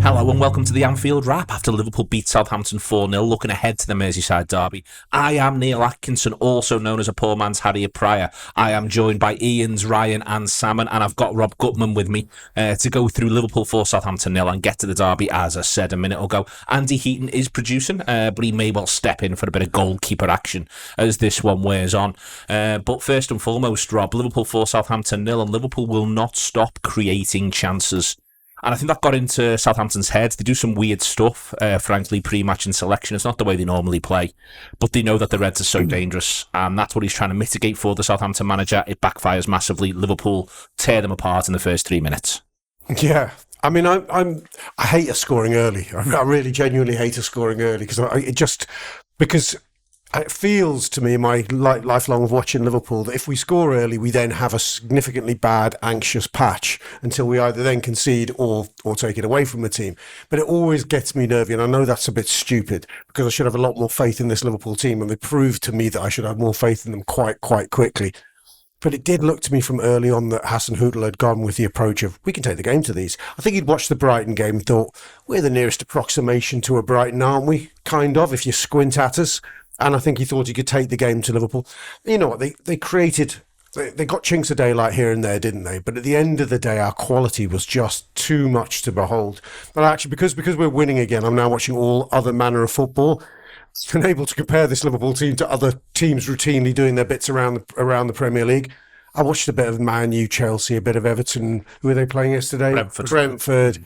Hello and welcome to the Anfield Wrap after Liverpool beat Southampton 4-0, looking ahead to the Merseyside derby. I am Neil Atkinson, also known as a poor man's Harry Pryor. I am joined by Ian's, Ryan and Salmon, and I've got Rob Gutmann with me to go through Liverpool 4 Southampton 0 and get to the derby, as I said a minute ago. Andy Heaton is producing, but he may well step in for a bit of goalkeeper action as this one wears on. But first and foremost, Rob, Liverpool 4 Southampton 0, and Liverpool will not stop creating chances. And I think that got into Southampton's head. They do some weird stuff, frankly, pre-match and selection. It's not the way they normally play. But they know that the Reds are so dangerous. And that's what he's trying to mitigate for the Southampton manager. It backfires massively. Liverpool tear them apart in the first 3 minutes. Yeah. I mean, I hate us scoring early. I really genuinely hate us scoring early because it feels to me, my lifelong of watching Liverpool, that if we score early, we then have a significantly bad, anxious patch until we either then concede or take it away from the team. But it always gets me nervy, and I know that's a bit stupid because I should have a lot more faith in this Liverpool team, and they proved to me that I should have more faith in them quite quickly. But it did look to me from early on that Hassan Hutel had gone with the approach of, we can take the game to these. I think he'd watched the Brighton game and thought, we're the nearest approximation to a Brighton, aren't we? Kind of, if you squint at us. And I think he thought he could take the game to Liverpool. You know what? They got chinks of daylight here and there, didn't they? But at the end of the day, our quality was just too much to behold. But actually, because we're winning again, I'm now watching all other manner of football. Been able to compare this Liverpool team to other teams routinely doing their bits around the Premier League. I watched a bit of Man U, Chelsea, a bit of Everton. Who were they playing yesterday? Brentford.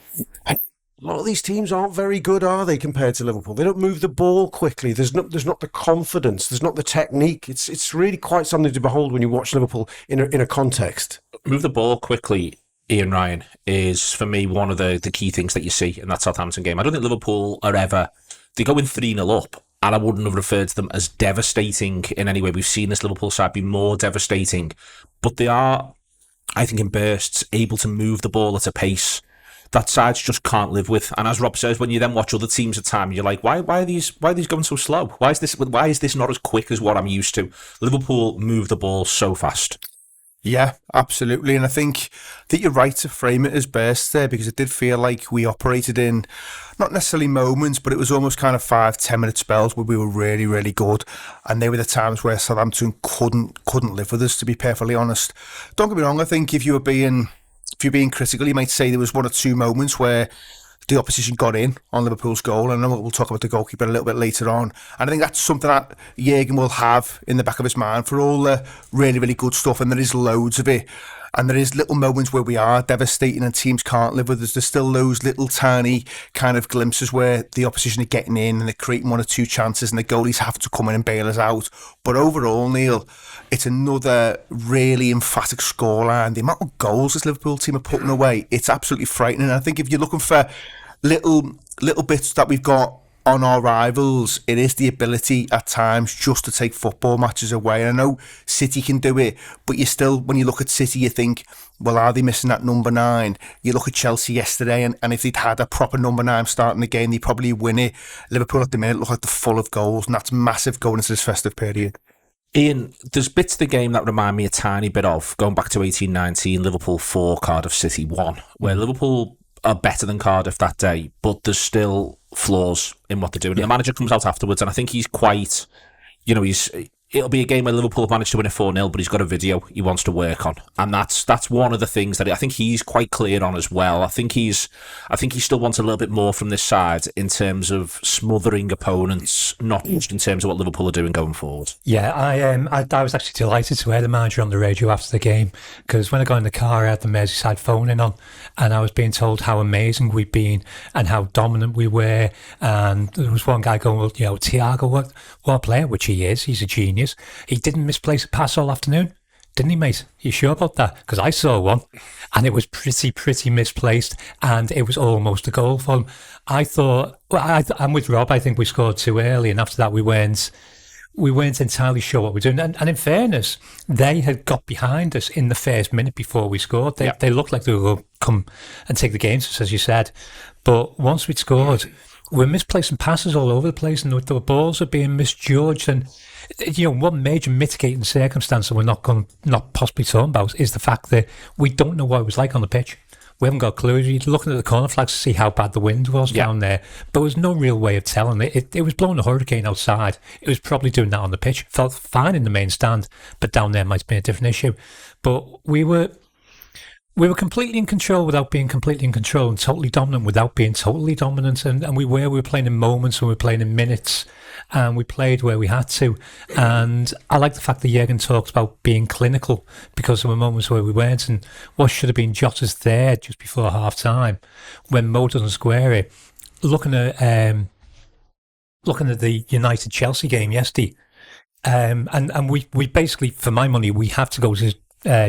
A lot of these teams aren't very good, are they, compared to Liverpool? They don't move the ball quickly. There's not the confidence. There's not the technique. It's really quite something to behold when you watch Liverpool in a context. Move the ball quickly, Ian Ryan, is for me one of the key things that you see in that Southampton game. I don't think Liverpool are ever, they go in 3-0 up, and I wouldn't have referred to them as devastating in any way. We've seen this Liverpool side be more devastating, but they are, I think, in bursts, able to move the ball at a pace that sides just can't live with. And as Rob says, when you then watch other teams at time, you're like, why are these going so slow? Why is this not as quick as what I'm used to? Liverpool move the ball so fast. Yeah, absolutely. And I think that you're right to frame it as bursts there, because it did feel like we operated in not necessarily moments, but it was almost kind of 5-10 minute spells where we were really, really good. And they were the times where Southampton couldn't live with us, to be perfectly honest. Don't get me wrong, I think if you're being critical, you might say there was 1 or 2 moments where the opposition got in on Liverpool's goal. And I know we'll talk about the goalkeeper a little bit later on. And I think that's something that Jürgen will have in the back of his mind for all the really, really good stuff. And there is loads of it. And there is little moments where we are devastating and teams can't live with us. There's still those little tiny kind of glimpses where the opposition are getting in and they're creating 1 or 2 chances and the goalies have to come in and bail us out. But overall, Neil, it's another really emphatic scoreline. The amount of goals this Liverpool team are putting away, it's absolutely frightening. And I think if you're looking for little bits that we've got on our rivals, it is the ability at times just to take football matches away. And I know City can do it, but you still, when you look at City, you think, well, are they missing that number 9? You look at Chelsea yesterday, and if they'd had a proper number 9 starting the game, they'd probably win it. Liverpool at the minute look like they're full of goals, and that's massive going into this festive period. Ian, there's bits of the game that remind me a tiny bit of, going back to 18-19, Liverpool 4, Cardiff City 1, where Liverpool are better than Cardiff that day, but there's still flaws in what they're doing. Yeah. The manager comes out afterwards, and I think he's quite, it'll be a game where Liverpool have managed to win it 4-0, but he's got a video he wants to work on. And that's one of the things that I think he's quite clear on as well. I think he still wants a little bit more from this side in terms of smothering opponents, not just in terms of what Liverpool are doing going forward. Yeah, I was actually delighted to hear the manager on the radio after the game, because when I got in the car, I had the Merseyside phone in on, and I was being told how amazing we'd been and how dominant we were. And there was one guy going, well, Thiago, what a player, which he is. He's a genius. He didn't misplace a pass all afternoon, didn't he, mate? You sure about that? Because I saw one, and it was pretty misplaced, and it was almost a goal for him. I thought, I'm with Rob. I think we scored too early, and after that we weren't entirely sure what we're doing. And in fairness, they had got behind us in the first minute before we scored. They looked like they were going to come and take the game, as you said. But once we'd scored, we're misplacing passes all over the place, and the balls are being misjudged. And one major mitigating circumstance that we're not possibly talking about is the fact that we don't know what it was like on the pitch. We haven't got a clue. You're looking at the corner flags to see how bad the wind was down there, but there was no real way of telling. It was blowing a hurricane outside. It was probably doing that on the pitch. Felt fine in the main stand, but down there might be a different issue. But we were completely in control without being completely in control, and totally dominant without being totally dominant. And we were playing in moments, and we were playing in minutes, and we played where we had to. And I like the fact that Jürgen talked about being clinical, because there were moments where we weren't. And what should have been Jota's there just before half time, when Mo doesn't square it. Looking at the United Chelsea game yesterday, and we basically, for my money, we have to go to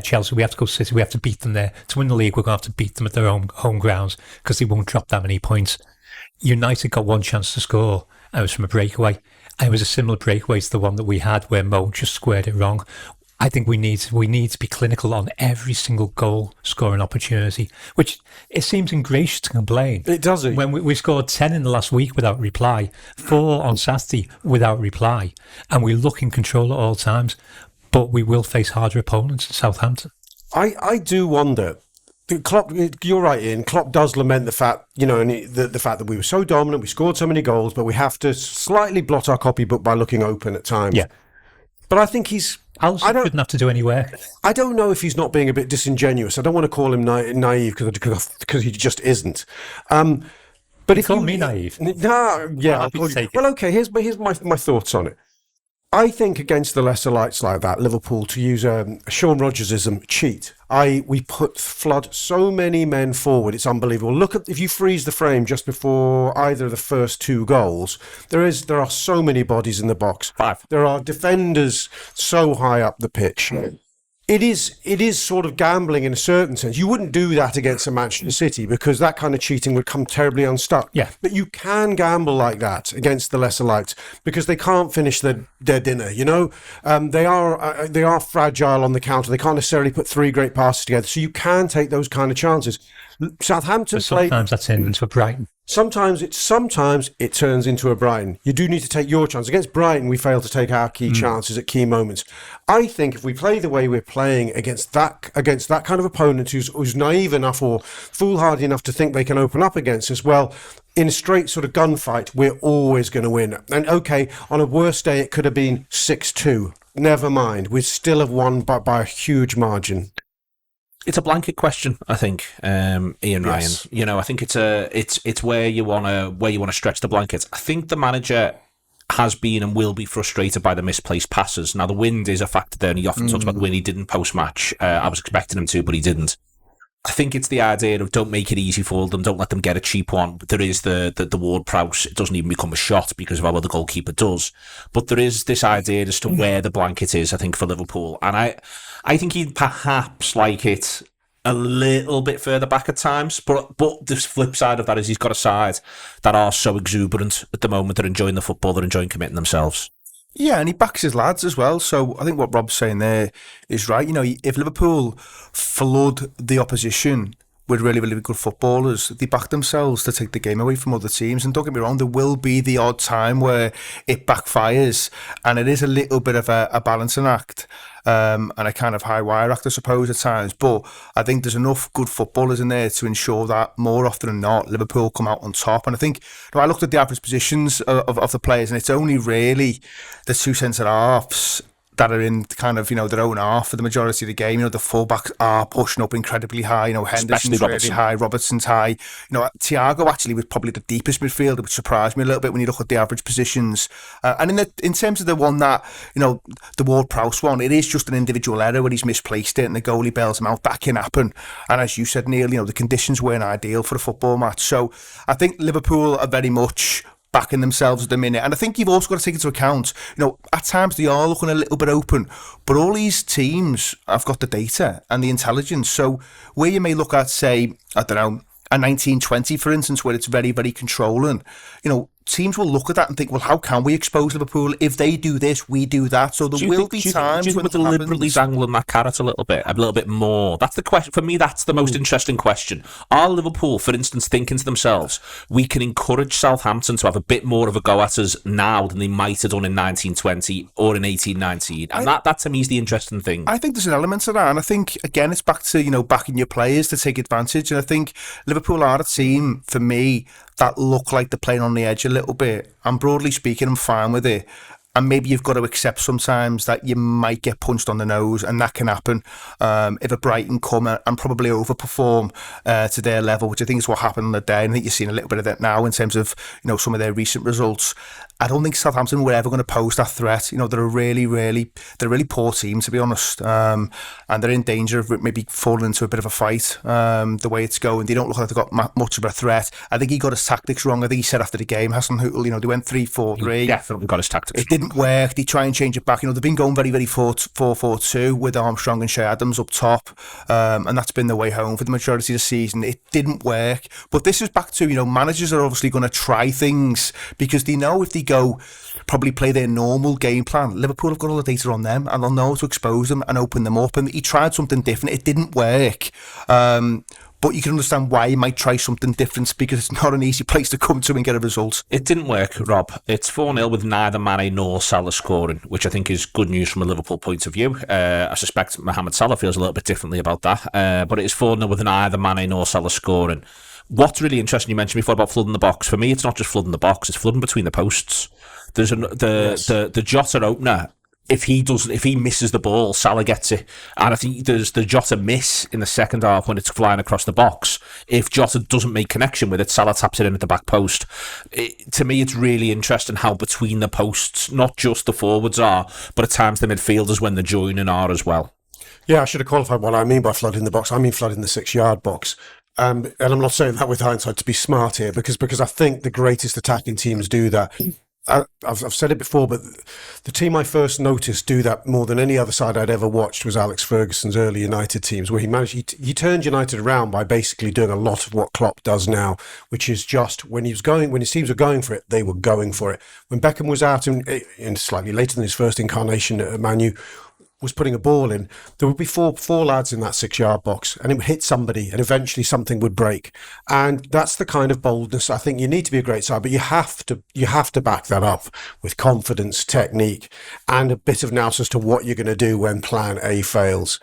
Chelsea, we have to go to City, we have to beat them there. To win the league, we're going to have to beat them at their own home grounds, because they won't drop that many points. United got one chance to score, and it was from a breakaway. And it was a similar breakaway to the one that we had where Mo just squared it wrong. I think we need to be clinical on every single goal scoring opportunity, which it seems ingracious to complain. It doesn't. When we scored 10 in the last week without reply, 4 on Saturday without reply, and we look in control at all times. But we will face harder opponents at Southampton. I do wonder. Klopp, you're right, Ian. Klopp does lament the fact, and the fact that we were so dominant, we scored so many goals, but we have to slightly blot our copybook by looking open at times. Yeah. But I think he's... Allison didn't have to do any work. I don't know if he's not being a bit disingenuous. I don't want to call him naive because he just isn't. But if you call me naive. No, yeah. Well, okay. Here's my thoughts on it. I think against the lesser lights like that, Liverpool, to use a Sean Rodgersism, cheat. We flood so many men forward. It's unbelievable. Look at, if you freeze the frame just before either of the first 2 goals, there are so many bodies in the box. 5. There are defenders so high up the pitch. It is sort of gambling in a certain sense. You wouldn't do that against a Manchester City, because that kind of cheating would come terribly unstuck. Yeah. But you can gamble like that against the lesser lights, because they can't finish their dinner. They are fragile on the counter. They can't necessarily put 3 great passes together. So you can take those kind of chances. Southampton sometimes that's into Brighton. Sometimes it turns into a Brighton. You do need to take your chance. Against Brighton, we fail to take our key chances at key moments. I think if we play the way we're playing against that kind of opponent who's naive enough or foolhardy enough to think they can open up against us, well, in a straight sort of gunfight, we're always going to win. And okay, on a worse day, it could have been 6-2. Never mind. We still have won by a huge margin. It's a blanket question, I think, Ian Yes. Ryan. I think it's where you want to stretch the blanket. I think the manager has been and will be frustrated by the misplaced passes. Now, the wind is a factor there, and he often talks about the wind. He didn't post-match. I was expecting him to, but he didn't. I think it's the idea of don't make it easy for them, don't let them get a cheap one. But there is the Ward-Prowse. It doesn't even become a shot because of how well the goalkeeper does. But there is this idea as to where the blanket is, I think, for Liverpool. And I think he'd perhaps like it a little bit further back at times. But the flip side of that is he's got a side that are so exuberant at the moment. They're enjoying the football. They're enjoying committing themselves. Yeah, and he backs his lads as well. So I think what Rob's saying there is right. If Liverpool flood the opposition with really, really good footballers, they back themselves to take the game away from other teams. And don't get me wrong, there will be the odd time where it backfires, and it is a little bit of a balancing act and a kind of high wire act, I suppose, at times. But I think there's enough good footballers in there to ensure that more often than not, Liverpool come out on top. And I think I looked at the average positions of the players, and it's only really the 2 centre-halves that are in kind of, their own half for the majority of the game. The fullbacks are pushing up incredibly high. Henderson's really high, Robertson's high. Thiago actually was probably the deepest midfielder, which surprised me a little bit when you look at the average positions. And in terms of the one that, the Ward-Prowse one, it is just an individual error when he's misplaced it and the goalie bails him out. That can happen. And as you said, Neil, the conditions weren't ideal for a football match. So I think Liverpool are very much backing themselves at the minute. And I think you've also got to take into account, at times they are looking a little bit open, but all these teams have got the data and the intelligence. So where you may look at, say, I don't know, a 1920, for instance, where it's very, very controlling, teams will look at that and think, well, how can we expose Liverpool? If they do this, we do that. So there will be times when when we're deliberately dangling that carrot a little bit more. That's the question. For me, that's the most interesting question. Are Liverpool, for instance, thinking to themselves, we can encourage Southampton to have a bit more of a go at us now than they might have done in 1920 or in 1819? And that to me is the interesting thing. I think there's an element to that, and I think again it's back to backing your players to take advantage. And I think Liverpool are a team for me that look like they're playing on the edge a little bit. And broadly speaking, I'm fine with it. And maybe you've got to accept sometimes that you might get punched on the nose, and that can happen if a Brighton come and probably overperform to their level, which I think is what happened on the day. And I think you're seeing a little bit of that now in terms of some of their recent results. I don't think Southampton were ever going to pose that threat. They're a really poor team, to be honest, and they're in danger of maybe falling into a bit of a fight the way it's going. They don't look like they've got much of a threat. I think he got his tactics wrong. I think he said after the game, Hassan Hüttl, they went 3-4-3. He definitely got his tactics. It didn't work. They try and change it back. They've been going very 4-4-2 with Armstrong and Shea Adams up top, and that's been the way home for the majority of the season. It didn't work. But this is back to managers are obviously going to try things because they know if they go probably play their normal game plan, Liverpool have got all the data on them and they'll know how to expose them and open them up. And he tried something different. It didn't work. But you can understand why he might try something different because it's not an easy place to come to and get a result. It didn't work, Rob. It's 4-0 with neither Mane nor Salah scoring, which I think is good news from a Liverpool point of view. I suspect Mohamed Salah feels a little bit differently about that. But it is 4-0 with neither Mane nor Salah scoring. What's really interesting, you mentioned before about flooding the box. For me, it's not just flooding the box; it's flooding between the posts. There's the Jota opener. If he misses the ball, Salah gets it. And I think there's the Jota miss in the second half when it's flying across the box. If Jota doesn't make connection with it, Salah taps it in at the back post. To me, it's really interesting how between the posts, not just the forwards are, but at times the midfielders when they're joining are as well. Yeah, I should have qualified what I mean by flooding the box. I mean flooding the 6-yard box. And I'm not saying that with hindsight to be smart here, because I think the greatest attacking teams do that. I've said it before, but the team I first noticed do that more than any other side I'd ever watched was Alex Ferguson's early United teams, where he turned United around by basically doing a lot of what Klopp does now, which is just when his teams were going for it, they were going for it. When Beckham was out in slightly later than his first incarnation at Man U, was putting a ball in, there would be four lads in that 6-yard box and it would hit somebody and eventually something would break. And that's the kind of boldness I think you need to be a great side, but you have to back that up with confidence, technique, and a bit of nous as to what you're going to do when plan A fails.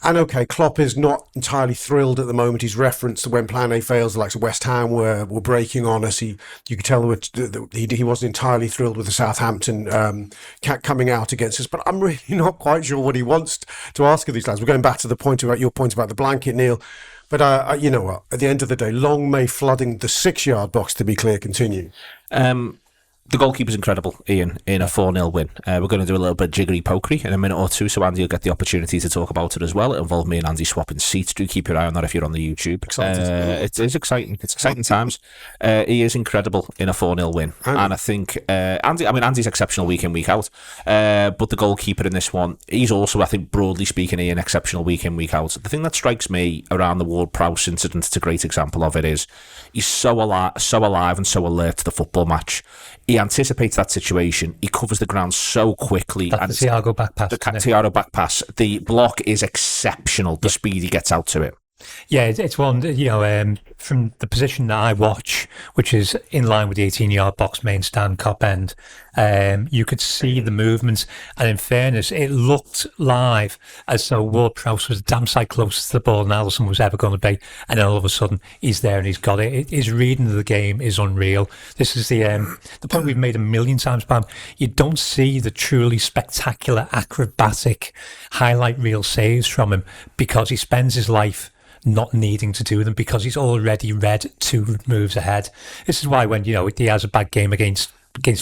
And okay, Klopp is not entirely thrilled at the moment. He's referenced when Plan A fails, like West Ham were breaking on us. You could tell he wasn't entirely thrilled with the Southampton coming out against us. But I'm really not quite sure what he wants to ask of these lads. We're going back to the point about your point about the blanket, Neil. But you know what? At the end of the day, long may flooding the 6-yard box, to be clear, continue. The goalkeeper's incredible, Ian, in a 4-0 win. We're going to do a little bit of jiggery-pokery in a minute or two, so Andy will get the opportunity to talk about it as well. It involved me and Andy swapping seats. Do keep your eye on that if you're on the YouTube. It is exciting. It's exciting times. He is incredible in a 4-0 win. And I think Andy's exceptional week in, week out. But the goalkeeper in this one, he's also, I think, broadly speaking, Ian, exceptional week in, week out. The thing that strikes me around the Ward-Prowse incident, it's a great example of it, is he's so alive and so alert to the football match. He anticipates that situation. He covers the ground so quickly. That's the Thiago back pass. The Thiago back pass. The block is exceptional. The speed he gets out to it. Yeah, it's one, from the position that I watch, which is in line with the 18-yard box main stand, cop end, you could see the movements. And in fairness, it looked live as though Ward-Prowse was damn sight closest to the ball than Allison was ever going to be. And then all of a sudden, he's there and he's got it. His reading of the game is unreal. This is the point we've made a million times, Pam. You don't see the truly spectacular, acrobatic highlight reel saves from him because he spends his life not needing to do them because he's already read 2 moves ahead. This is why when he has a bad game against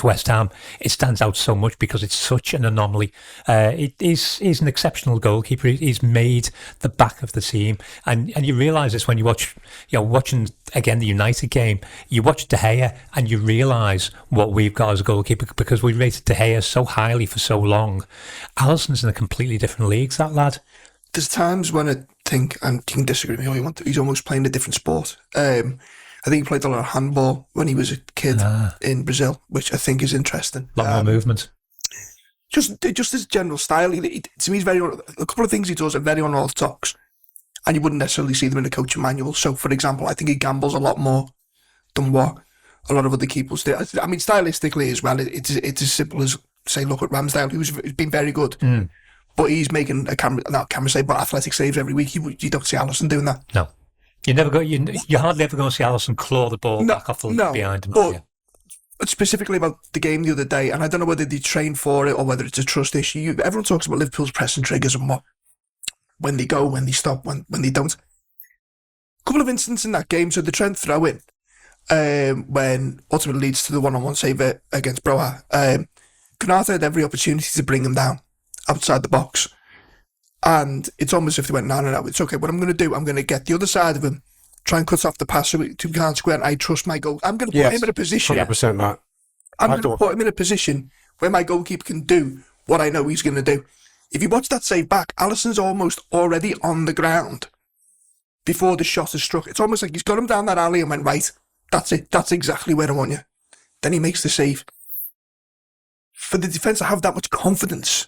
West Ham, it stands out so much because it's such an anomaly. He's an exceptional goalkeeper. He's made the back of the team, and you realise this when you watch, watching again the United game. You watch De Gea and you realise what we've got as a goalkeeper because we rated De Gea so highly for so long. Allison's in a completely different league, that lad. There's times when I think, and you can disagree with me all you want, he's almost playing a different sport. I I think he played a lot of handball when he was a kid in Brazil, which I think is interesting. A lot more movement. Just his general style. To me, he's a couple of things he does are very unorthodox, and you wouldn't necessarily see them in a coaching manual. So, for example, I think he gambles a lot more than what a lot of other keepers do. I mean, stylistically as well, it's as simple as, say, look at Ramsdale, who's been very good, but he's making not camera save, but athletic saves every week. You don't see Allison doing that. No. You're hardly ever going to see Allison claw the ball back off behind him. But specifically about the game the other day, and I don't know whether they train for it or whether it's a trust issue. Everyone talks about Liverpool's pressing triggers and what, when they go, when they stop, when they don't. A couple of incidents in that game. So the Trent throw in, when ultimately leads to the one-on-one save against Broha. Konate had every opportunity to bring him down outside the box. And it's almost as if they went, no, it's okay. What I'm going to do, I'm going to get the other side of him, try and cut off the pass so he can't square, and I trust my goal. I'm going to put him in a position. 100% that. I'm going to put him in a position where my goalkeeper can do what I know he's going to do. If you watch that save back, Allison's almost already on the ground before the shot is struck. It's almost like he's got him down that alley and went, right, that's it. That's exactly where I want you. Then he makes the save. For the defence to have that much confidence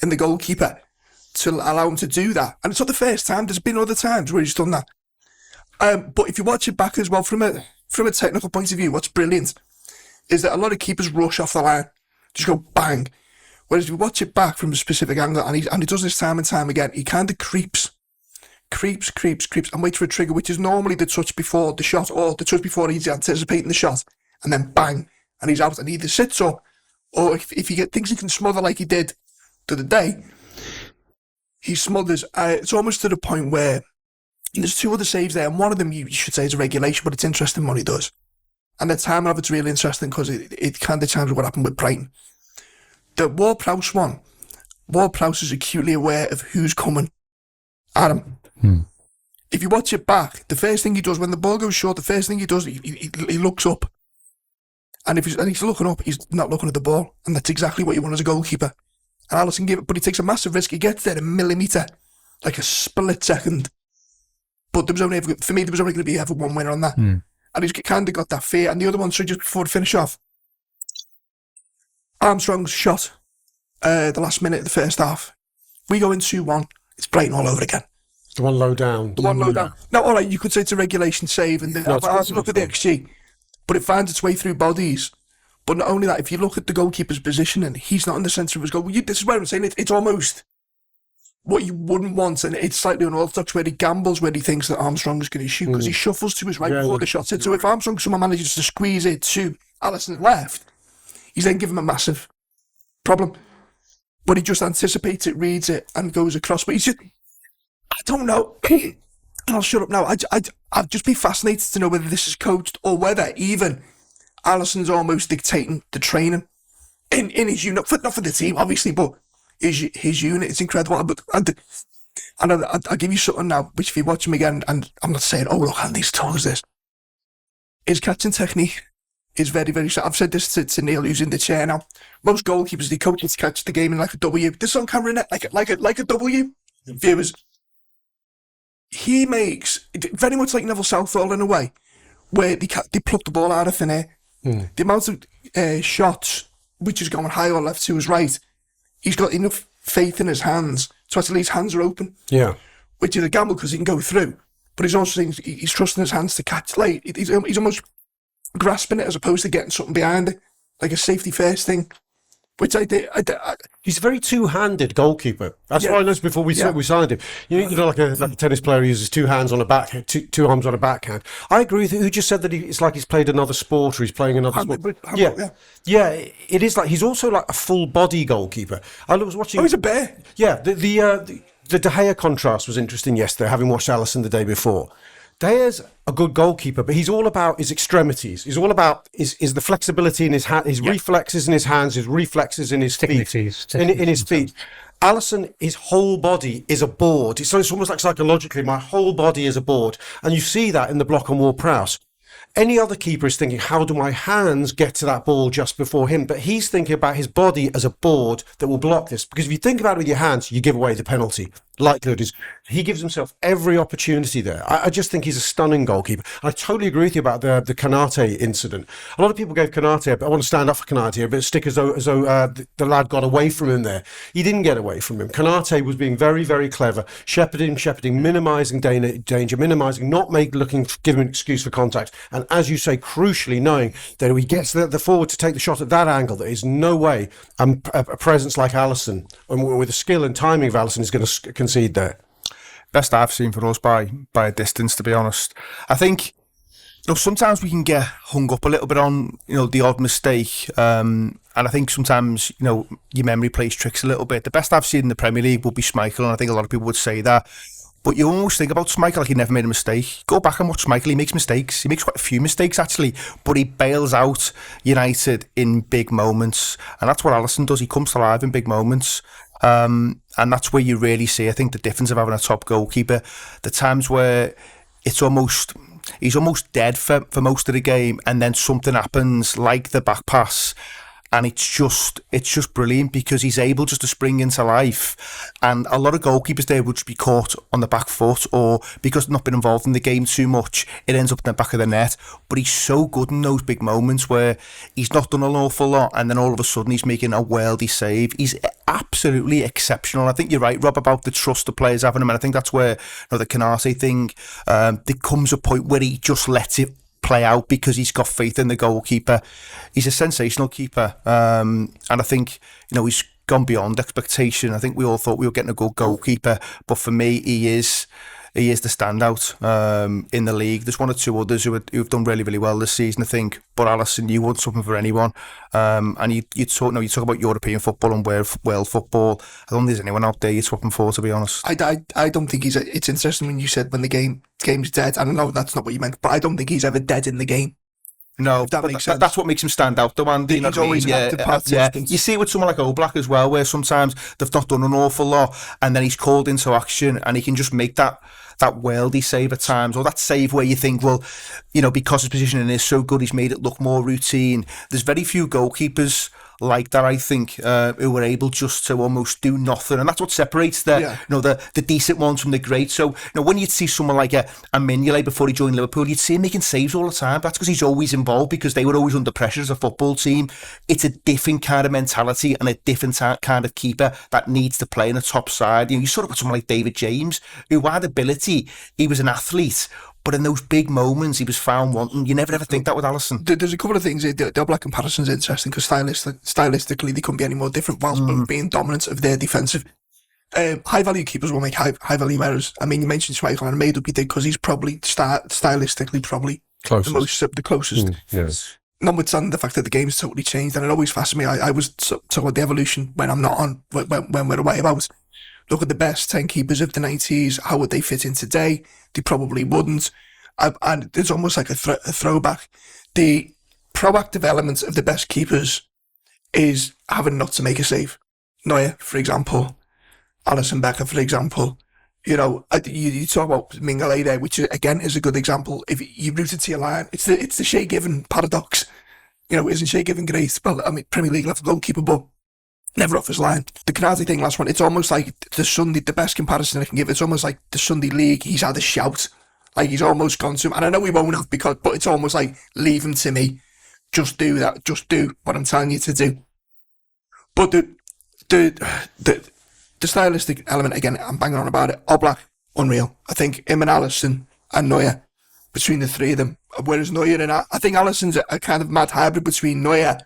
in the goalkeeper to allow him to do that. And it's not the first time. There's been other times where he's done that. But if you watch it back as well, from a technical point of view, what's brilliant is that a lot of keepers rush off the line. Just go bang. Whereas if you watch it back from a specific angle, and he does this time and time again, he kind of creeps, and waits for a trigger, which is normally the touch before the shot, or the touch before he's anticipating the shot, and then bang, and he's out, and he either sits up, or if he thinks he can smother like he did the other day, he smothers. It's almost to the point where there's two other saves there, and one of them you should say is a regulation, but it's interesting what he does. And the timing of it's really interesting because it kind of chimes with what happened with Brighton. The Ward-Prowse one, Ward-Prowse is acutely aware of who's coming at him. If you watch it back, the first thing he does when the ball goes short, the first thing he does, he looks up. And if he's looking up, he's not looking at the ball. And that's exactly what you want as a goalkeeper. And Allison gave it, but he takes a massive risk. He gets there a millimetre, like a split second. But there was only going to be ever one winner on that. And he's kind of got that fear. And the other one, so just before to finish off, Armstrong's shot, the last minute of the first half. We go in 2-1. It's Brighton all over again. The one low down. Now, all right, you could say it's a regulation save, and I've looked at the XG, but it finds its way through bodies. But not only that, if you look at the goalkeeper's positioning, he's not in the centre of his goal. This is where I'm saying it's almost what you wouldn't want, and it's slightly unorthodox where he gambles, where he thinks that Armstrong is going to shoot, because he shuffles to his right before the shot's hit. So if Armstrong somehow manages to squeeze it to Allison's left, he's then given him a massive problem. But he just anticipates it, reads it, and goes across. But he's just, I don't know. I'll shut up now. I'd just be fascinated to know whether this is coached or whether even Allison's almost dictating the training in his unit, not for the team, obviously, but his unit. It's incredible. I'll give you something now, which if you watch him again, and I'm not saying, oh, look, Andy's tall as this. His catching technique is very, very sharp. I've said this to Neil, who's in the chair now. Most goalkeepers, they coach to catch the game in like a W. This on camera, like a W. Viewers. He makes very much like Neville Southall in a way, where they pluck the ball out of thin air. The amount of shots, which is going high or left to his right, he's got enough faith in his hands to actually his hands are open. Yeah, which is a gamble because he can go through, but he's also saying he's trusting his hands to catch. Like he's almost grasping it as opposed to getting something behind it, like a safety first thing. Which I did. He's a very two-handed goalkeeper. That's what I noticed before we signed him. You know, like a tennis player who uses two hands on a backhand, two arms on a backhand. I agree with you. Who just said that it's like he's played another sport or he's playing another sport? Yeah, it is like he's also like a full-body goalkeeper. I was watching. Oh, he's a bear. Yeah, the De Gea contrast was interesting yesterday, having watched Allison the day before. De Gea's a good goalkeeper, but he's all about his extremities. He's all about is the flexibility in his hand, his reflexes in his hands, his reflexes in his feet. In his feet. Allison, his whole body is a board. So it's almost like psychologically, my whole body is a board. And you see that in the block on Ward-Prowse. Any other keeper is thinking, how do my hands get to that ball just before him? But he's thinking about his body as a board that will block this. Because if you think about it with your hands, you give away the penalty. Likelihood is he gives himself every opportunity there. I just think he's a stunning goalkeeper. And I totally agree with you about the Konate incident. A lot of people gave Konate, but I want to stand up for Konate, a bit of stick as though the lad got away from him there. He didn't get away from him. Konate was being very, very clever, shepherding, minimising danger, minimising, not giving an excuse for contact. And as you say, crucially knowing that if he gets the forward to take the shot at that angle, there is no way a presence like Allison, and with the skill and timing of Allison, is going to concede there. Best I've seen for us by a distance, to be honest. I think sometimes we can get hung up a little bit on the odd mistake, and I think sometimes your memory plays tricks a little bit. The best I've seen in the Premier League will be Schmeichel, and I think a lot of people would say that. But you almost think about Schmeichel like he never made a mistake. Go back and watch Schmeichel, he makes mistakes. He makes quite a few mistakes, actually. But he bails out United in big moments. And that's what Allison does. He comes to life in big moments. And that's where you really see, I think, the difference of having a top goalkeeper. The times where he's almost dead for most of the game, and then something happens, like the back pass, and it's just brilliant because he's able just to spring into life. And a lot of goalkeepers there would just be caught on the back foot, or because they've not been involved in the game too much, it ends up in the back of the net. But he's so good in those big moments where he's not done an awful lot, and then all of a sudden he's making a worldy save. He's absolutely exceptional. I think you're right, Rob, about the trust the players have in him, and I think that's where the Konate thing, there comes a point where he just lets it play out because he's got faith in the goalkeeper. He's a sensational keeper, and I think he's gone beyond expectation. I think we all thought we were getting a good goalkeeper, but for me, he is the standout in the league. There's one or two others who've done really, really well this season, I think. But Allison, you want something for anyone, and you talk about European football and world football. I don't think there's anyone out there you're swapping for, to be honest. I don't think it's interesting when you said when the game's dead. I don't know, that's not what you meant, but I don't think he's ever dead in the game. No, that makes sense. That's what makes him stand out, though, Andy. He's always an active participant. You see it with someone like Oblak as well, where sometimes they've not done an awful lot, and then he's called into action, and he can just make that worldy save at times, or that save where you think, well, because his positioning is so good, he's made it look more routine. There's very few goalkeepers like that, I think, who were able just to almost do nothing, and that's what separates the decent ones from the great. So when you'd see someone like a Mignolet before he joined Liverpool, you'd see him making saves all the time. That's because he's always involved, because they were always under pressure as a football team. It's a different kind of mentality and a different kind of keeper that needs to play in a top side. You sort of got someone like David James, who had ability, he was an athlete, but in those big moments, he was found wanting. You never ever think that with Allison. There's a couple of things. The Oblak comparison's interesting because stylistically they couldn't be any more different whilst being dominant of their defensive. High-value keepers will make high-value errors. I mean, you mentioned Schmeichel, and I made up he did because he's probably stylistically the closest. Yes. Notwithstanding the fact that the game's totally changed, and it always fascinates me. I was talking about the evolution when I'm not on, when we're away. About look at the best 10 keepers of the 90s. How would they fit in today? They probably wouldn't. And it's almost like a throwback. The proactive elements of the best keepers is having not to make a save. Neuer, for example. Allison Becker, for example. You talk about Mignolet there, which again is a good example. If you rooted to your line, it's the Shea Given paradox. Isn't Shea Given great? Well, I mean, Premier League level goalkeeper, but never off his line. The Konate thing, last one, it's almost like the best comparison I can give, it's almost like the Sunday League, he's had a shout. Like he's almost gone to him. And I know he won't have but it's almost like, leave him to me. Just do that. Just do what I'm telling you to do. But the stylistic element, again, I'm banging on about it. Oblak, unreal. I think him and Allison and Neuer, between the three of them. Whereas Neuer and I think Allison's a kind of mad hybrid between Neuer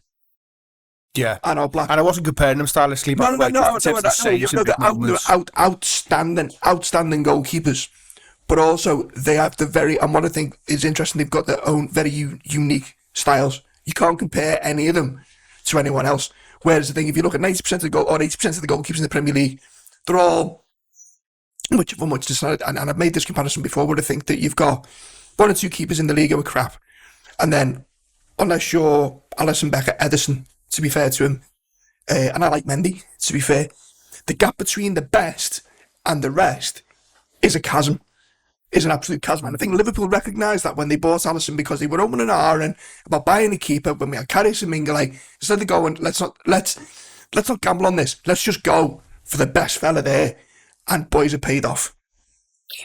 and Oblak. And I wasn't comparing them stylistically, but they're outstanding goalkeepers. But also, they have and what I think is interesting, they've got their own very unique styles. You can't compare any of them to anyone else. Whereas I think if you look at 90% of the 80% of the goalkeepers in the Premier League, they're all much decided. And I've made this comparison before, where I think that you've got one or two keepers in the league who are crap, and then unless you're Allison Becker, Ederson, to be fair to him, and I like Mendy, to be fair, the gap between the best and the rest is a chasm. is an absolute chasm. I think Liverpool recognised that when they bought Allison, because they were opening and ahhing about buying a keeper when we had Karius and Mingale. Instead of going, let's not gamble on this. Let's just go for the best fella there. And boys are paid off.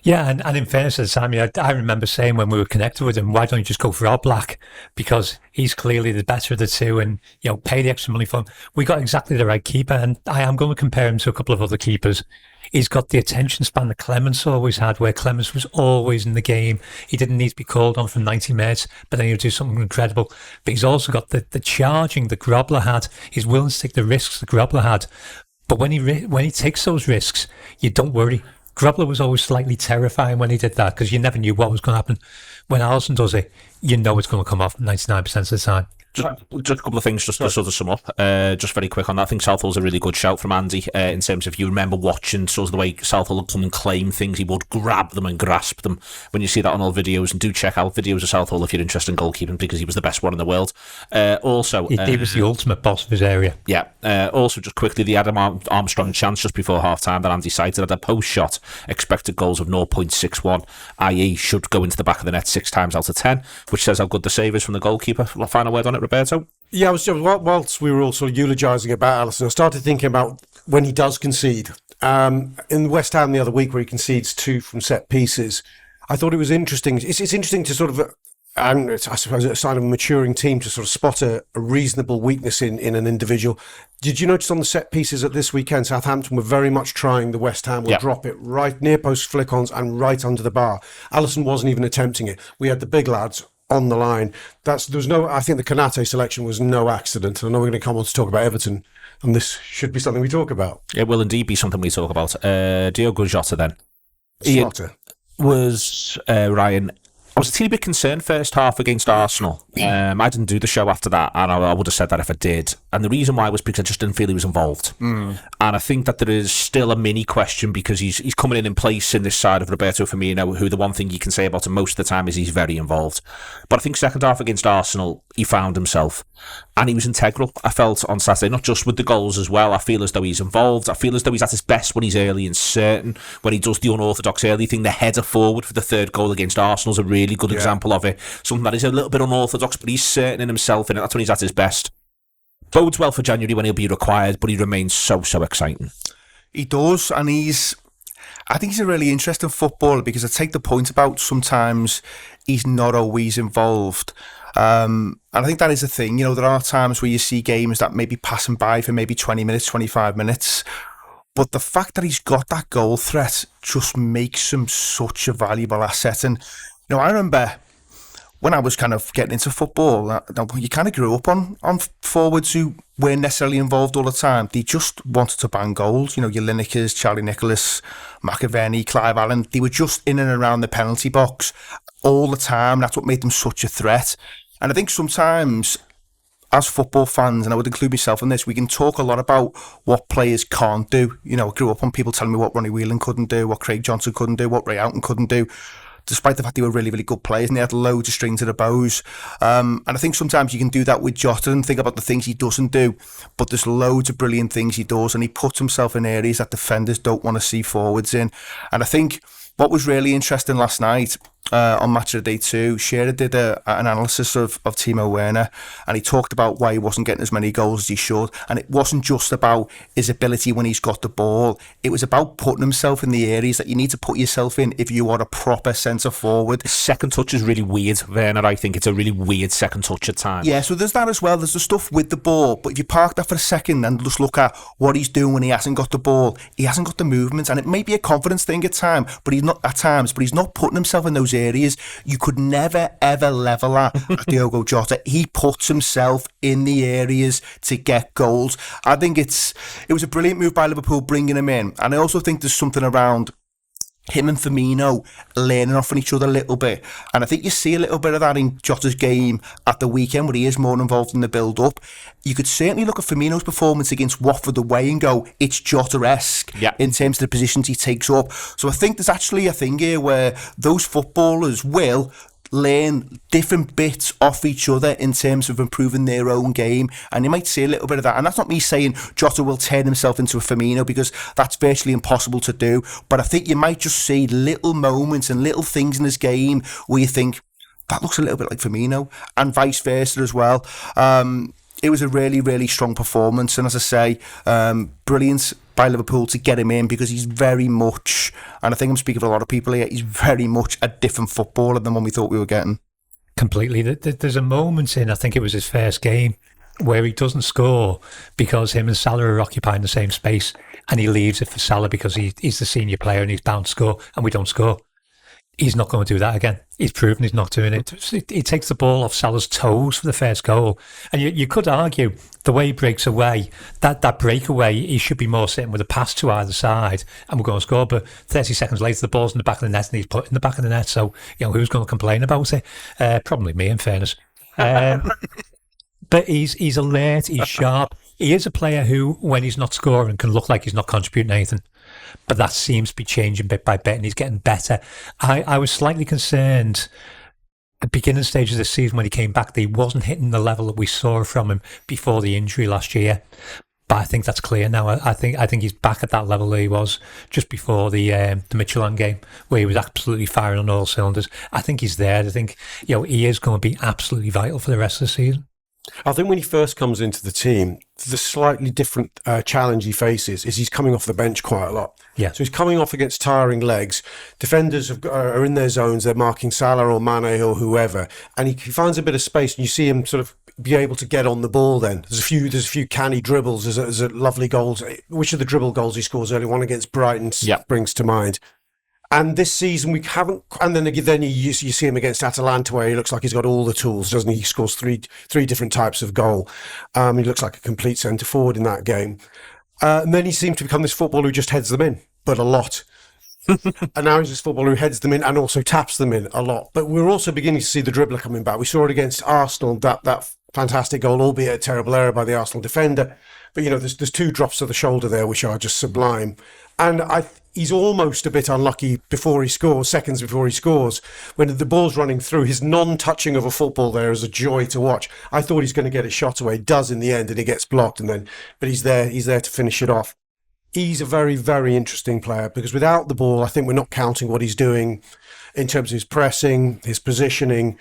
Yeah, and in fairness to Sammy, I remember saying when we were connected with him, why don't you just go for Oblak? Because he's clearly the better of the two, and pay the extra money for him. We got exactly the right keeper, and I am going to compare him to a couple of other keepers. He's got the attention span that Clemens always had, where Clemens was always in the game. He didn't need to be called on for 90 minutes, but then he'll do something incredible. But he's also got the charging that Grobler had. He's willing to take the risks that Grobler had. But when he takes those risks, you don't worry. Grobler was always slightly terrifying when he did that, because you never knew what was going to happen. When Allison does it, you know it's going to come off 99% of the time. Just a couple of things just to sort of sum up. Just very quick on that. I think Southall's a really good shout from Andy in terms of, if you remember watching sort of the way Southall would come and claim things, he would grab them and grasp them when you see that on all videos. And do check out videos of Southall if you're interested in goalkeeping, because he was the best one in the world. Also, he was the ultimate boss of his area. Yeah. Also, just quickly, the Adam Armstrong chance just before half time that Andy cited at a post shot, expected goals of 0.61, i.e. should go into the back of the net 6 times out of 10, which says how good the save is from the goalkeeper. Final word on it, Roberto? Yeah, whilst we were all sort of eulogising about Allison, I started thinking about when he does concede. In West Ham the other week, where he concedes 2 from set pieces, I thought it was interesting. It's interesting to sort of, and it's, I suppose, a sign of a maturing team to sort of spot a reasonable weakness in an individual. Did you notice on the set pieces at this weekend, Southampton were very much trying the West Ham would drop it right near post flick-ons and right under the bar. Allison wasn't even attempting it. We had the big lads on the line. I think the Konate selection was no accident. I know we're going to come on to talk about Everton, and this should be something we talk about. It will indeed be something we talk about. Diogo Jota then. Slaughter. Was Ryan... I was a teeny bit concerned first half against Arsenal. I didn't do the show after that, and I would have said that if I did. And the reason why was because I just didn't feel he was involved. And I think that there is still a mini question, because he's coming in place in this side of Roberto Firmino, who the one thing you can say about him most of the time is he's very involved. But I think second half against Arsenal, he found himself. And he was integral, I felt, on Saturday, not just with the goals as well. I feel as though he's involved. I feel as though he's at his best when he's early and certain, when he does the unorthodox early thing. The header forward for the third goal against Arsenal is a really good example of it. Something that is a little bit unorthodox, but he's certain in himself, and that's when he's at his best. Bodes well for January when he'll be required, but he remains so exciting. He does, and I think he's a really interesting footballer, because I take the point about sometimes he's not always involved. And I think that is the thing. There are times where you see games that may be passing by for maybe 20 minutes, 25 minutes. But the fact that he's got that goal threat just makes him such a valuable asset. And, I remember when I was kind of getting into football, you kind of grew up on forwards who weren't necessarily involved all the time. They just wanted to bang goals. Your Linekers, Charlie Nicholas, McAvenny, Clive Allen, they were just in and around the penalty box all the time. That's what made them such a threat. And I think sometimes, as football fans, and I would include myself in this, we can talk a lot about what players can't do. I grew up on people telling me what Ronnie Whelan couldn't do, what Craig Johnson couldn't do, what Ray Houghton couldn't do, despite the fact they were really, really good players and they had loads of strings to the bows. And I think sometimes you can do that with Jota and think about the things he doesn't do, but there's loads of brilliant things he does, and he puts himself in areas that defenders don't want to see forwards in. And I think what was really interesting last night, on Match of the Day 2, Shearer did an analysis of Timo Werner, and he talked about why he wasn't getting as many goals as he should. And it wasn't just about his ability when he's got the ball, it was about putting himself in the areas that you need to put yourself in if you are a proper centre forward. His second touch is really weird, Werner. I think it's a really weird second touch at times. Yeah, so there's that as well. There's the stuff with the ball, but if you park that for a second and just look at what he's doing when he hasn't got the ball, he hasn't got the movements, and it may be a confidence thing at times, but he's not putting himself in those areas you could never ever level at Diogo Jota. He puts himself in the areas to get goals. I think it was a brilliant move by Liverpool bringing him in, and I also think there's something around him and Firmino learning off on each other a little bit, and I think you see a little bit of that in Jota's game at the weekend, where he is more involved in the build-up. You could certainly look at Firmino's performance against Watford away and go, it's Jota-esque in terms of the positions he takes up. So I think there's actually a thing here where those footballers will learn different bits off each other in terms of improving their own game, and you might see a little bit of that. And that's not me saying Jota will turn himself into a Firmino, because that's virtually impossible to do, but I think you might just see little moments and little things in his game where you think that looks a little bit like Firmino, and vice versa as well. It was a really, really strong performance, and as I say, brilliant by Liverpool to get him in, because he's very much, and I think I'm speaking for a lot of people here, he's very much a different footballer than one we thought we were getting. Completely. There's a moment in, I think it was his first game, where he doesn't score because him and Salah are occupying the same space, and he leaves it for Salah because he's the senior player and he's bound to score, and we don't score. He's not going to do that again. He's proven he's not doing it. He takes the ball off Salah's toes for the first goal. And you could argue the way he breaks away, that breakaway, he should be more sitting with a pass to either side and we're going to score. But 30 seconds later, the ball's in the back of the net and he's put in the back of the net. So, who's going to complain about it? Probably me, in fairness. But he's alert, he's sharp. He is a player who, when he's not scoring, can look like he's not contributing anything. But that seems to be changing bit by bit, and he's getting better. I was slightly concerned at the beginning stage of the season when he came back that he wasn't hitting the level that we saw from him before the injury last year. But I think that's clear now. I think he's back at that level that he was just before the Midtjylland game, where he was absolutely firing on all cylinders. I think he's there. I think he is going to be absolutely vital for the rest of the season. I think when he first comes into the team, the slightly different challenge he faces is he's coming off the bench quite a lot. Yeah. So he's coming off against tiring legs. Defenders are in their zones. They're marking Salah or Mane or whoever, and he finds a bit of space, and you see him sort of be able to get on the ball. Then there's a few canny dribbles. There's a lovely goals. Which of the dribble goals he scores early? One against Brighton springs to mind. And this season we haven't, and then you see him against Atalanta, where he looks like he's got all the tools, doesn't he? He scores three different types of goal. He looks like a complete centre forward in that game. And then he seems to become this footballer who just heads them in, but a lot. And now he's this footballer who heads them in and also taps them in a lot. But we're also beginning to see the dribbler coming back. We saw it against Arsenal, that fantastic goal, albeit a terrible error by the Arsenal defender. But there's two drops to the shoulder there which are just sublime. And he's almost a bit unlucky seconds before he scores. When the ball's running through, his non-touching of a football there is a joy to watch. I thought he's going to get a shot away. He does in the end, and he gets blocked. But he's there to finish it off. He's a very, very interesting player, because without the ball, I think we're not counting what he's doing in terms of his pressing, his positioning.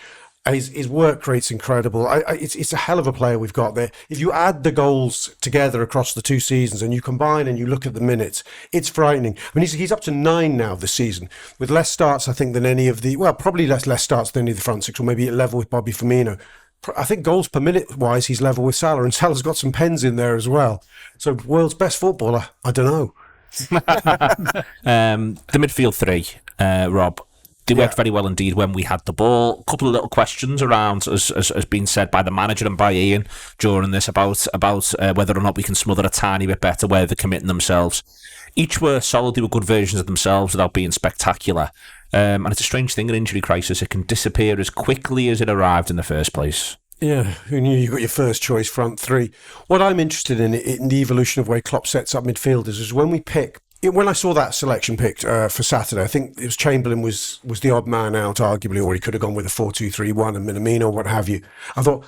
His work rate's incredible. It's a hell of a player we've got there. If you add the goals together across the 2 seasons and you combine and you look at the minutes, it's frightening. I mean, he's up to 9 now this season, with less starts, I think, than any of probably less starts than any of the front six, or maybe at level with Bobby Firmino. I think goals per minute wise, he's level with Salah, and Salah's got some pens in there as well. So, world's best footballer, I don't know. The midfield three, Rob. They worked very well indeed when we had the ball. A couple of little questions around, as been said by the manager and by Ian during this, about whether or not we can smother a tiny bit better where they're committing themselves. Each were solid. They were good versions of themselves without being spectacular. And it's a strange thing, an injury crisis. It can disappear as quickly as it arrived in the first place. Yeah, who knew you got your first choice front three? What I'm interested in the evolution of the way Klopp sets up midfielders is when we pick. When I saw that selection picked for Saturday, I think it was Chamberlain was the odd man out, arguably, or he could have gone with a 4-2-3-1 and Minamino or what have you. I thought,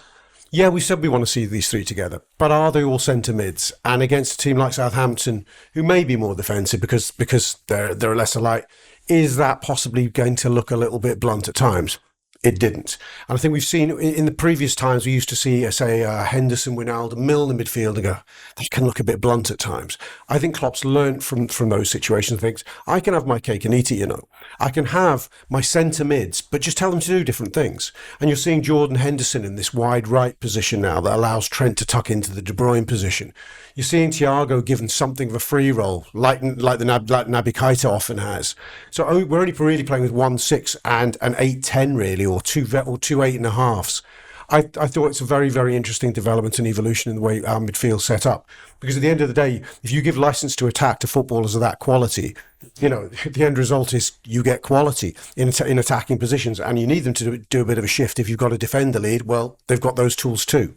yeah, we said we want to see these three together, but are they all centre mids? And against a team like Southampton, who may be more defensive because they're a lesser light, is that possibly going to look a little bit blunt at times? It didn't. And I think we've seen in the previous times, we used to see, say, Henderson, Wijnaldum, Milner in midfield and go, they can look a bit blunt at times. I think Klopp's learnt from those situations and thinks, I can have my cake and eat it, I can have my centre mids, but just tell them to do different things. And you're seeing Jordan Henderson in this wide right position now that allows Trent to tuck into the De Bruyne position. You're seeing Thiago given something of a free role, like Naby Keita often has. So we're only really playing with 1-6 and an 8-10 really, or two 8.5s. I thought it's a very, very interesting development and evolution in the way our midfield set up. Because at the end of the day, if you give license to attack to footballers of that quality, the end result is you get quality in attacking positions, and you need them to do a bit of a shift. If you've got a defender lead, well, they've got those tools too.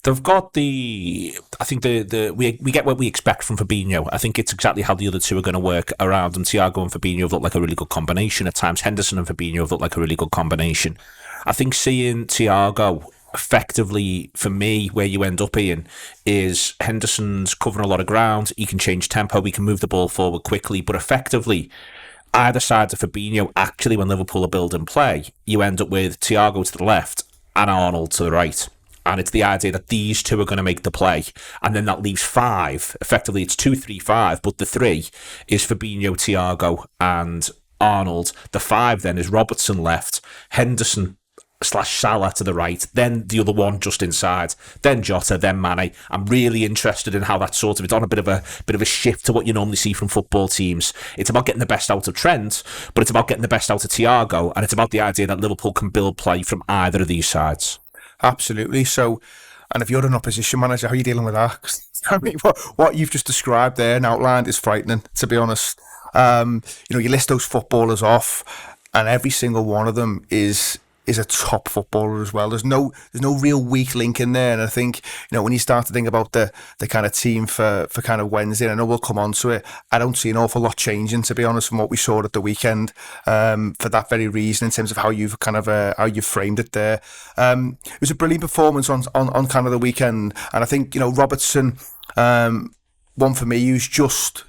They've got we get what we expect from Fabinho. I think it's exactly how the other two are going to work around, and Thiago and Fabinho have looked like a really good combination. At times, Henderson and Fabinho have looked like a really good combination. I think seeing Thiago effectively, for me, where you end up, Ian, is Henderson's covering a lot of ground. He can change tempo, he can move the ball forward quickly, but effectively, either side of Fabinho, actually, when Liverpool are building play, you end up with Thiago to the left and Arnold to the right. And it's the idea that these two are going to make the play. And then that leaves five. Effectively, it's 2-3-5, but the three is Fabinho, Thiago, and Arnold. The five then is Robertson left, Henderson / Salah to the right, then the other one just inside, then Jota, then Mane. I'm really interested in how that it's on a bit of a shift to what you normally see from football teams. It's about getting the best out of Trent, but it's about getting the best out of Thiago, and it's about the idea that Liverpool can build play from either of these sides. Absolutely. So, and if you're an opposition manager, how are you dealing with that? 'Cause, I mean, what you've just described there and outlined is frightening, to be honest. You list those footballers off, and every single one of them is a top footballer as well. There's no real weak link in there. And I think, when you start to think about the kind of team for kind of Wednesday, and I know we'll come on to it, I don't see an awful lot changing, to be honest, from what we saw at the weekend, for that very reason, in terms of how you've how you framed it there. It was a brilliant performance on kind of the weekend. And I think, Robertson, one for me, he's just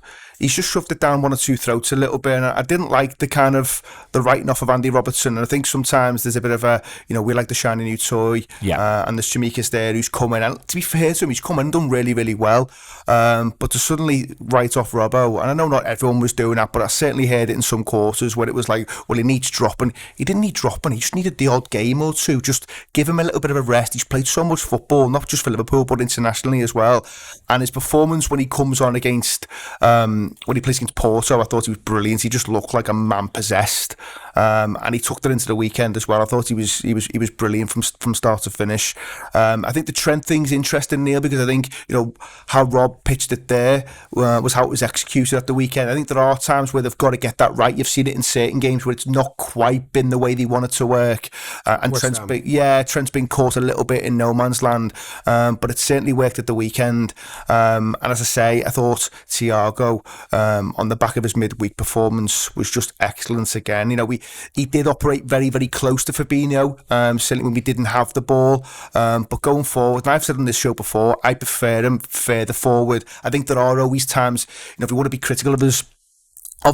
shoved it down one or two throats a little bit, and I didn't like the writing off of Andy Robertson. And I think sometimes there's a bit of a, we like the shiny new toy, and there's Chimikas there who's come in, and to be fair to him, he's come in and done really, really well. But to suddenly write off Robbo, and I know not everyone was doing that, but I certainly heard it in some quarters where it was like, well, he needs dropping. He didn't need dropping, he just needed the odd game or two. Just give him a little bit of a rest. He's played so much football, not just for Liverpool, but internationally as well. And his performance when he comes on against, when he plays against Porto, I thought he was brilliant. He just looked like a man possessed, and he took that into the weekend as well. I thought he was brilliant from start to finish. I think the Trent thing's interesting, Neil, because I think how Rob pitched it there was how it was executed at the weekend. I think there are times where they've got to get that right. You've seen it in certain games where it's not quite been the way they want it to work, and Trent's been caught a little bit in no man's land, but it certainly worked at the weekend. And as I say, I thought Thiago, on the back of his midweek performance, was just excellent again. He did operate very, very close to Fabinho, certainly when we didn't have the ball. But going forward, and I've said on this show before, I prefer him further forward. I think there are always times, if we want to be critical of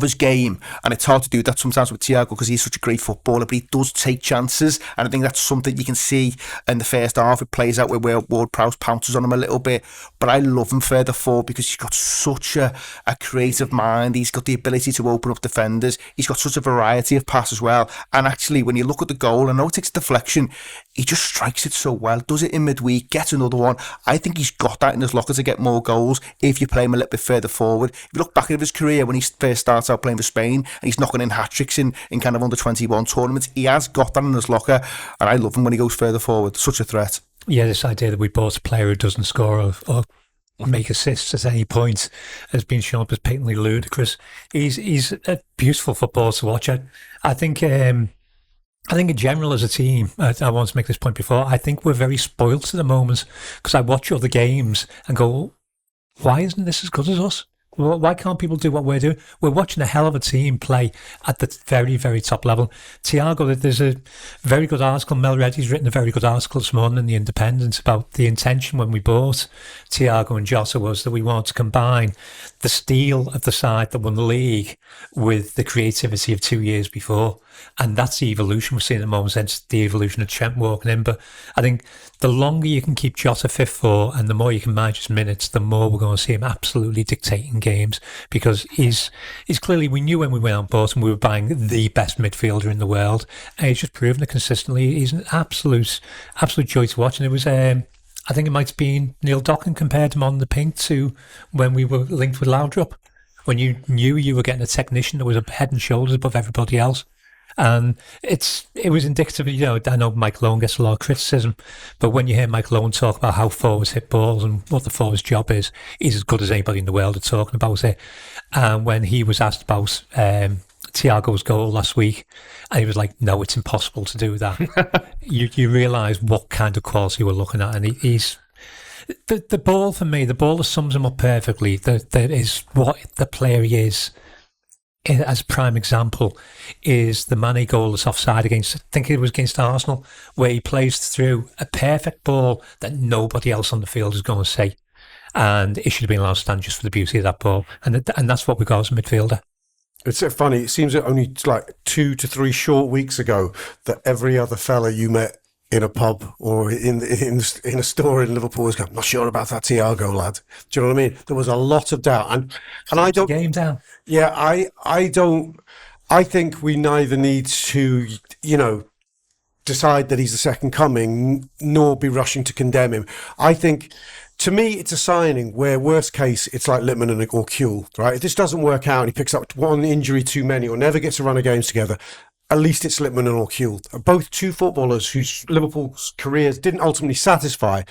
his game, and it's hard to do that sometimes with Thiago because he's such a great footballer, but he does take chances, and I think that's something you can see in the first half. It plays out where Ward-Prowse pounces on him a little bit, but I love him further forward because he's got such a creative mind. He's got the ability to open up defenders. He's got such a variety of pass as well, and actually when you look at the goal, I know it takes deflection, he just strikes it so well, does it in midweek, gets another one. I think he's got that in his locker to get more goals if you play him a little bit further forward. If you look back at his career when he first starts out playing for Spain and he's knocking in hat-tricks in kind of under-21 tournaments, he has got that in his locker, and I love him when he goes further forward. Such a threat. Yeah, this idea that we bought a player who doesn't score or make assists at any point has been shown up as patently ludicrous. He's a beautiful footballer to watch. I think in general as a team, I want to make this point before, I think we're very spoilt at the moment because I watch other games and go, why isn't this as good as us? Why can't people do what we're doing? We're watching a hell of a team play at the very, very top level. Thiago, there's a very good article. Mel Reddy's written a very good article this morning in The Independent about the intention when we bought Thiago and Jota was that we wanted to combine the steel of the side that won the league with the creativity of 2 years before. And that's the evolution we're seeing at the moment, hence the evolution of Trent walking in. But I think the longer you can keep Jota fit for and the more you can manage his minutes, the more we're going to see him absolutely dictating games, because he's clearly, we knew when we went on board and we were buying the best midfielder in the world, and he's just proven it consistently. He's an absolute joy to watch. And it was, I think it might have been Neil Dockin compared him on the pink to when we were linked with Laudrup, when you knew you were getting a technician that was a head and shoulders above everybody else. And it was indicative of, I know Mike Lowen gets a lot of criticism, but when you hear Mike Lowen talk about how forwards hit balls and what the forward's job is, he's as good as anybody in the world at talking about it. And when he was asked about Thiago's goal last week, and he was like, no, it's impossible to do that. you realise what kind of quality we're looking at, and he's... The ball, for me, the ball that sums him up perfectly, that is what the player he is. As a prime example is the Mane goal that's offside against, I think it was against Arsenal, where he plays through a perfect ball that nobody else on the field is going to see. And it should have been allowed to stand just for the beauty of that ball. And that's what we got as a midfielder. It's so funny. It seems that only like 2 to 3 short weeks ago that every other fella you met in a pub or in a store in Liverpool was going, I'm not sure about that Thiago lad. Do you know what I mean? There was a lot of doubt. And I don't... Game down. Yeah, I don't... I think we neither need to, decide that he's the second coming, nor be rushing to condemn him. I think... To me, it's a signing where, worst case, it's like Littman or Kuhl, right? If this doesn't work out and he picks up one injury too many or never gets a run of games together, at least it's Littman and Kuhl. Both two footballers whose Liverpool's careers didn't ultimately satisfy,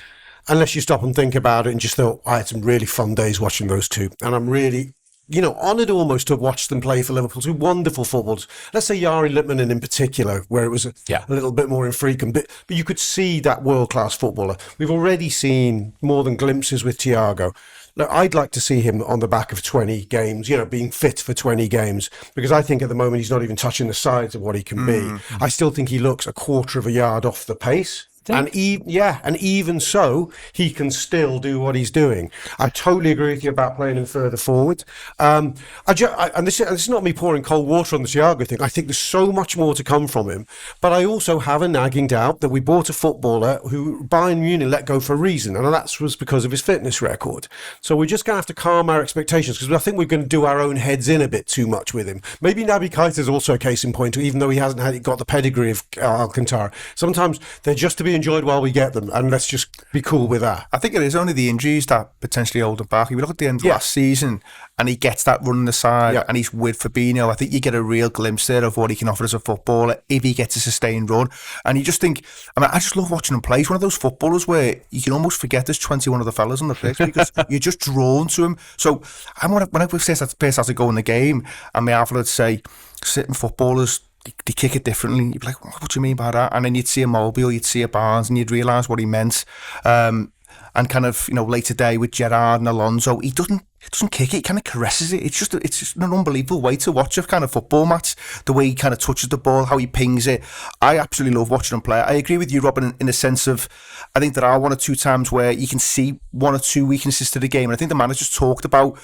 unless you stop and think about it and just thought, I had some really fun days watching those two. And I'm really... honoured almost to have watched them play for Liverpool. Two wonderful footballers. Let's say Yari Littmanen in particular, where it was a little bit more infrequent, but you could see that world-class footballer. We've already seen more than glimpses with Thiago. Look, I'd like to see him on the back of 20 games, being fit for 20 games, because I think at the moment he's not even touching the sides of what he can be. I still think he looks a quarter of a yard off the pace. And even so, he can still do what he's doing. I totally agree with you about playing him further forward. And this is not me pouring cold water on the Thiago thing. I think there's so much more to come from him. But I also have a nagging doubt that we bought a footballer who Bayern Munich let go for a reason, and that was because of his fitness record. So we're just going to have to calm our expectations, because I think we're going to do our own heads in a bit too much with him. Maybe Naby Keita is also a case in point, even though he hasn't got the pedigree of Alcantara. Sometimes they're just to be enjoyed while we get them, and let's just be cool with that. I think it is only the injuries that potentially hold him back. If you look at the end of last season and he gets that run on the side and he's with Fabinho, I think you get a real glimpse there of what he can offer as a footballer if he gets a sustained run. And you just think, I just love watching him play. He's one of those footballers where you can almost forget there's 21 other fellas on the pitch because you're just drawn to him. So when I say that place has to go in the game, and my outlet say certain footballers, they kick it differently. You'd be like, what do you mean by that? And then you'd see a Mobile, you'd see a Barnes, and you'd realise what he meant. And kind of, later day with Gerrard and Alonso, he doesn't kick it, he kind of caresses it. It's just an unbelievable way to watch a kind of football match, the way he kind of touches the ball, how he pings it. I absolutely love watching him play. I agree with you, Robin, in the sense of, I think there are 1 or 2 times where you can see 1 or 2 weaknesses to the game. And I think the manager's talked about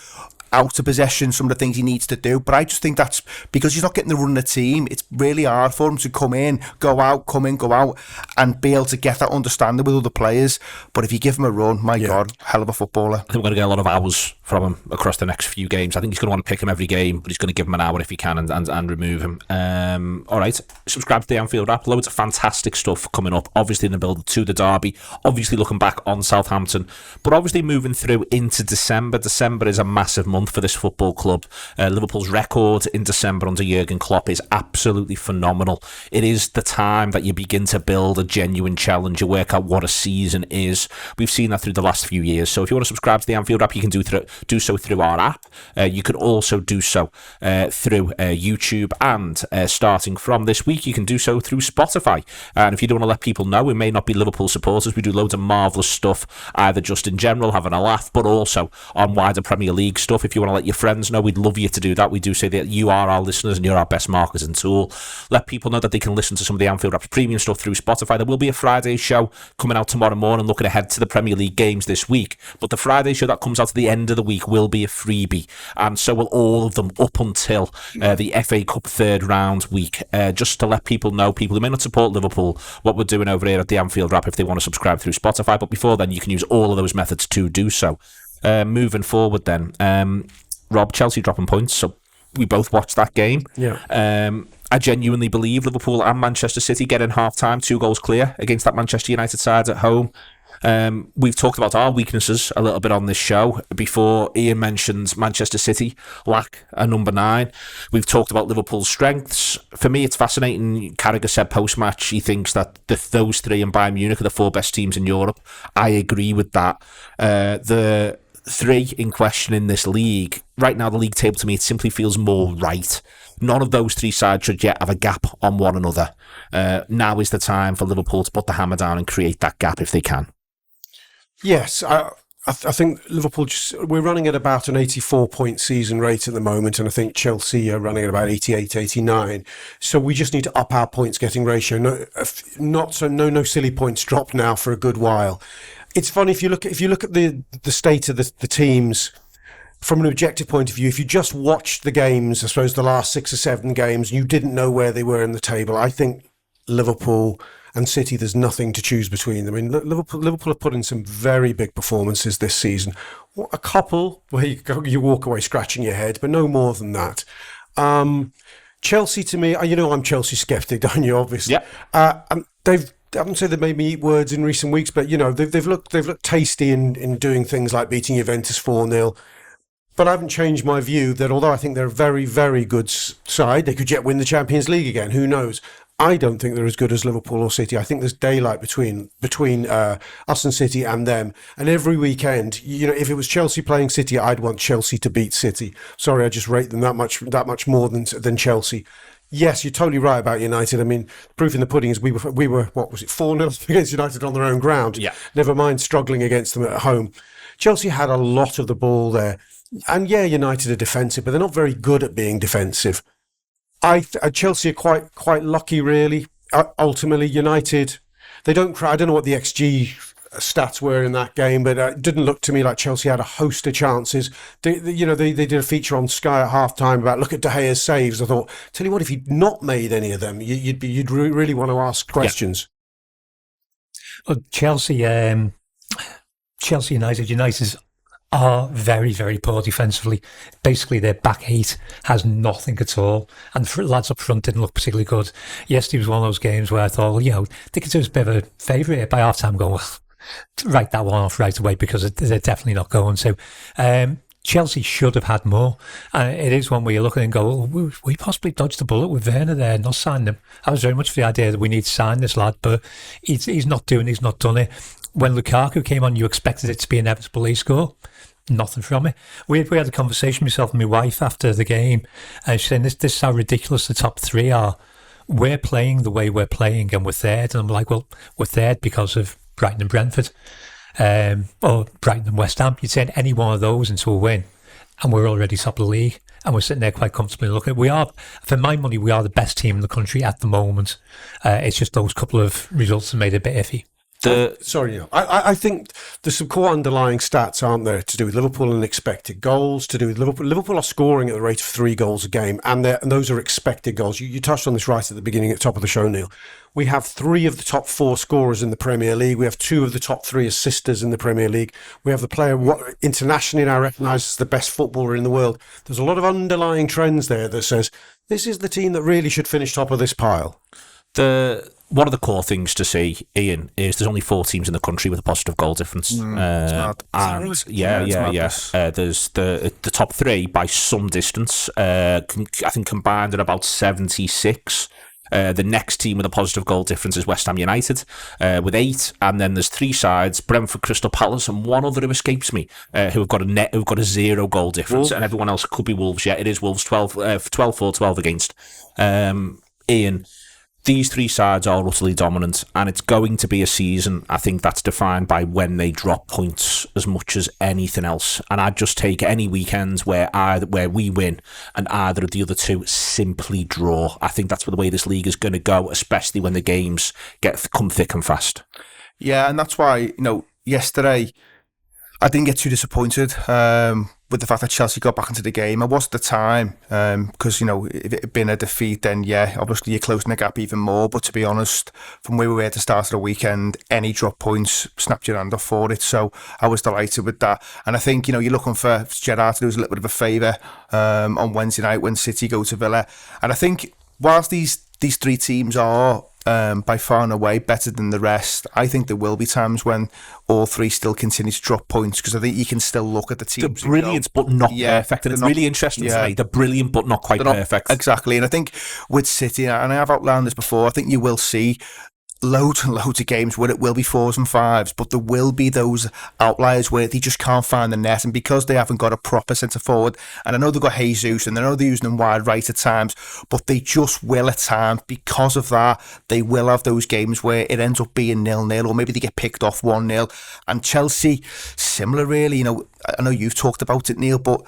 out of possession, some of the things he needs to do, but I just think that's because he's not getting the run of the team. It's really hard for him to come in, go out, come in, go out, and be able to get that understanding with other players. But if you give him a run, my God, hell of a footballer. I think we're going to get a lot of hours from him across the next few games. I think he's going to want to pick him every game, but he's going to give him an hour if he can and remove him. All right, subscribe to the Anfield Wrap. Loads of fantastic stuff coming up, obviously in the build to the derby, obviously looking back on Southampton, but obviously moving through into December. December is a massive month for this football club. Liverpool's record in December under Jurgen Klopp is absolutely phenomenal. It is the time that you begin to build a genuine challenge, you work out what a season is. We've seen that through the last few years. So if you want to subscribe to the Anfield Wrap, you can do so through our app. You can also do so through YouTube, and starting from this week, you can do so through Spotify. And if you don't want to let people know, we may not be Liverpool supporters, we do loads of marvellous stuff, either just in general, having a laugh, but also on wider Premier League stuff. If you want to let your friends know, we'd love you to do that. We do say that you are our listeners and you're our best marketing tool. Let people know that they can listen to some of the Anfield Wrap's premium stuff through Spotify. There will be a Friday show coming out tomorrow morning, looking ahead to the Premier League games this week, but the Friday show that comes out at the end of the week will be a freebie, and so will all of them up until the FA Cup third round week, just to let people know, people who may not support Liverpool, what we're doing over here at the Anfield Wrap if they want to subscribe through Spotify. But before then, you can use all of those methods to do so. Moving forward then, Rob, Chelsea dropping points, so we both watched that game. I genuinely believe Liverpool and Manchester City get in half-time 2 goals clear against that Manchester United side at home. We've talked about our weaknesses a little bit on this show. Before, Ian mentioned Manchester City lack a number 9. We've talked about Liverpool's strengths. For me, it's fascinating. Carragher said post-match he thinks that those 3 and Bayern Munich are the 4 best teams in Europe. I agree with that. The 3 in question in this league, right now the league table to me, it simply feels more right. None of those 3 sides should yet have a gap on one another. Now is the time for Liverpool to put the hammer down and create that gap if they can. Yes, I think Liverpool we're running at about an 84-point season rate at the moment, and I think Chelsea are running at about 88, 89. So we just need to up our points getting ratio. No silly points dropped now for a good while. It's funny if you look at the state of the teams from an objective point of view. If you just watched the games, I suppose the last 6 or 7 games, you didn't know where they were in the table. I think Liverpool and City, there's nothing to choose between them. I mean, Liverpool have put in some very big performances this season. A couple where you walk away scratching your head, but no more than that. Chelsea, to me, I'm Chelsea skeptic, don't you? Obviously, yeah. I haven't said they made me eat words in recent weeks, but they've looked tasty in doing things like beating Juventus 4-0. But I haven't changed my view that although I think they're a very, very good side, they could yet win the Champions League again. Who knows? I don't think they're as good as Liverpool or City. I think there's daylight between us and City and them. And every weekend, if it was Chelsea playing City, I'd want Chelsea to beat City. Sorry, I just rate them that much more than Chelsea. Yes, you're totally right about United. I mean, proof in the pudding is we were what was it, 4-0 against United on their own ground. Yeah. Never mind struggling against them at home. Chelsea had a lot of the ball there. And yeah, United are defensive, but they're not very good at being defensive. Chelsea are quite lucky, really. Ultimately, United, they don't cry. I don't know what the XG stats were in that game, but it didn't look to me like Chelsea had a host of chances. They did a feature on Sky at half-time about look at De Gea's saves. I thought, tell you what, if he'd not made any of them, you'd really want to ask questions. Yeah. Well, Chelsea United are very, very poor defensively. Basically, their back 8 has nothing at all. And the lads up front didn't look particularly good. Yesterday was one of those games where I thought, they could do us a bit of a favour here by half-time going, well, write that one off right away because they're definitely not going to. Chelsea should have had more. It is one where you look at it and go, oh, we possibly dodged the bullet with Werner there, not signed him. I was very much for the idea that we need to sign this lad, but he's not done it. When Lukaku came on, you expected it to be inevitable he score. Nothing from it. We had a conversation, myself and my wife, after the game, and she's saying this is how ridiculous the top 3 are. We're playing the way we're playing, and we're third. And I'm like, well, we're third because of Brighton and Brentford, or Brighton and West Ham. You'd send any one of those into a win, and we're already top of the league, and we're sitting there quite comfortably looking. We are, for my money, we are the best team in the country at the moment. It's just those couple of results that made it a bit iffy. I think there's some core underlying stats, aren't there, to do with Liverpool and expected goals, to do with Liverpool. Liverpool are scoring at the rate of 3 goals a game, and those are expected goals. You touched on this right at the beginning, at the top of the show, Neil. We have 3 of the top 4 scorers in the Premier League. We have 2 of the top 3 assisters in the Premier League. We have the player internationally now recognised as the best footballer in the world. There's a lot of underlying trends there that says this is the team that really should finish top of this pile. One of the core things to see, Ian, is there's only 4 teams in the country with a positive goal difference. It's mad. There's the top 3 by some distance. I think combined are about 76. The next team with a positive goal difference is West Ham United with 8, and then there's 3 sides: Brentford, Crystal Palace, and one other who escapes me, who have got a 0 goal difference, and everyone else could be Wolves. Yeah, it is Wolves 12-4-12 against. Ian, these 3 sides are utterly dominant, and it's going to be a season, I think, that's defined by when they drop points as much as anything else. And I'd just take any weekends where we win and either of the other 2 simply draw. I think that's the way this league is going to go, especially when the games come thick and fast. Yeah, and that's why, yesterday I didn't get too disappointed with the fact that Chelsea got back into the game. I was at the time, because, if it had been a defeat, then yeah, obviously you're closing the gap even more. But to be honest, from where we were at the start of the weekend, any drop points, snapped your hand off for it. So I was delighted with that. And I think, you're looking for Gerrard to do us a little bit of a favour on Wednesday night when City go to Villa. And I think whilst these 3 teams are by far and away better than the rest. I think there will be times when all three still continue to drop points, because I think you can still look at the teams. They're brilliant, but not perfect. And it's really interesting to me. They're brilliant, but not quite perfect. Exactly. And I think with City, and I have outlined this before, I think you will see loads and loads of games where it will be 4s and 5s, but there will be those outliers where they just can't find the net, and because they haven't got a proper centre forward, and I know they've got Jesus and I know they're using them wide right at times, but they just will at times, because of that, they will have those games where it ends up being 0-0, or maybe they get picked off 1-0. And Chelsea, similar really, I know you've talked about it, Neil, but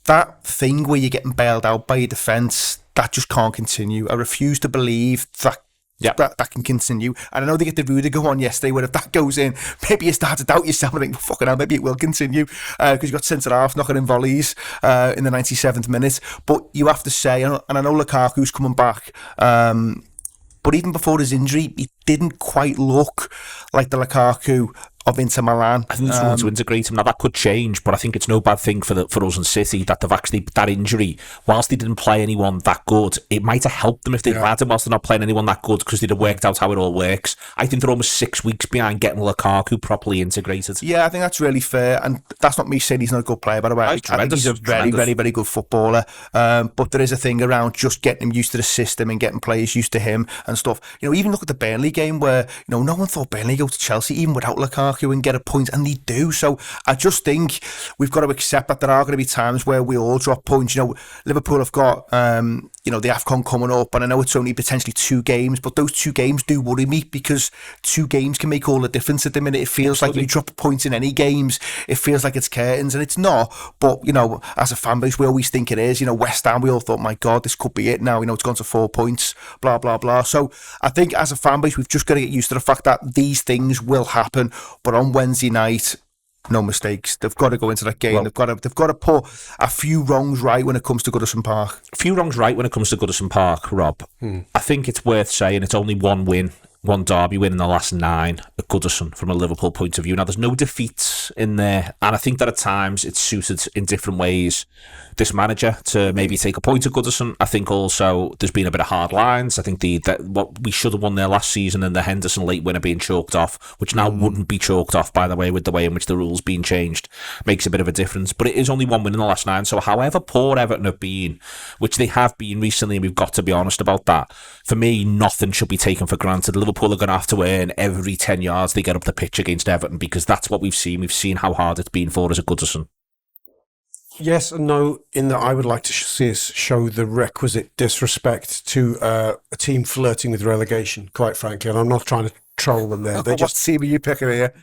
that thing where you're getting bailed out by your defence, that just can't continue. I refuse to believe that that can continue. And I know they get the Rudiger one yesterday, where if that goes in, maybe you start to doubt yourself and think, fucking hell, maybe it will continue, because you've got centre-half knocking in volleys in the 97th minute. But you have to say, and I know Lukaku's coming back, but even before his injury, he didn't quite look like the Lukaku of Inter Milan. I think there's someone to integrate him. Now, that could change, but I think it's no bad thing for us and City that they've actually, that injury, whilst they didn't play anyone that good, it might have helped them if they'd had him whilst they're not playing anyone that good, because they'd have worked out how it all works. I think they're almost 6 weeks behind getting Lukaku properly integrated. Yeah, I think that's really fair, and that's not me saying he's not a good player, by the way. I think he's a very, very, very good footballer, but there is a thing around just getting him used to the system and getting players used to him and stuff. Even look at the Burnley game where, no one thought Burnley go to Chelsea, even without Lukaku, and get a point, and they do. So I just think we've got to accept that there are going to be times where we all drop points. Liverpool have got the AFCON coming up, and I know it's only potentially 2 games, but those 2 games do worry me, because 2 games can make all the difference at the minute. It feels like you drop points in any games, it feels like it's curtains, and it's not. But as a fan base, we always think it is. West Ham, we all thought, my God, this could be it now. It's gone to 4 points, blah blah blah. So I think as a fan base, we've just got to get used to the fact that these things will happen. But on Wednesday night, no mistakes. They've got to go into that game. They've got to put a few wrongs right when it comes to Goodison Park. A few wrongs right when it comes to Goodison Park, Rob. I think it's worth saying it's only one derby win in the last 9 at Goodison from a Liverpool point of view. Now, there's no defeats in there, and I think that at times it's suited in different ways this manager to maybe take a point at Goodison. I think also there's been a bit of hard lines. I think what we should have won there last season, and the Henderson late winner being chalked off, which now wouldn't be chalked off, by the way, with the way in which the rules being changed, makes a bit of a difference. But it is only 1 win in the last 9, so however poor Everton have been, which they have been recently, and we've got to be honest about that, for me, nothing should be taken for granted. Liverpool are going to have to earn every 10 yards they get up the pitch against Everton, because that's what we've seen. We've seen how hard it's been for us at Goodison. Yes and no, in that I would like to see us show the requisite disrespect to a team flirting with relegation, quite frankly. And I'm not trying to troll them there. They What team are you picking here?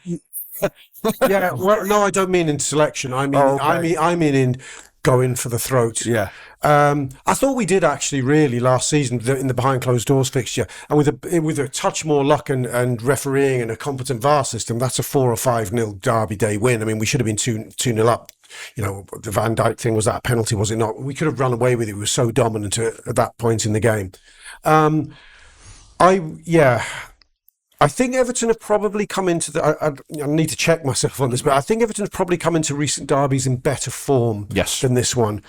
yeah. Well, no, I don't mean in selection. I mean in going for the throat. Yeah. I thought we did actually really last season in the behind closed doors fixture, and with a touch more luck and refereeing and a competent VAR system, that's a 4 or 5-0 Derby Day win. I mean, we should have been 2-0 up. The Van Dijk thing, was that a penalty, was it not? We could have run away with it. We were so dominant at that point in the game. I think Everton have probably come into I need to check myself on this, but I think Everton have probably come into recent derbies in better form than this one.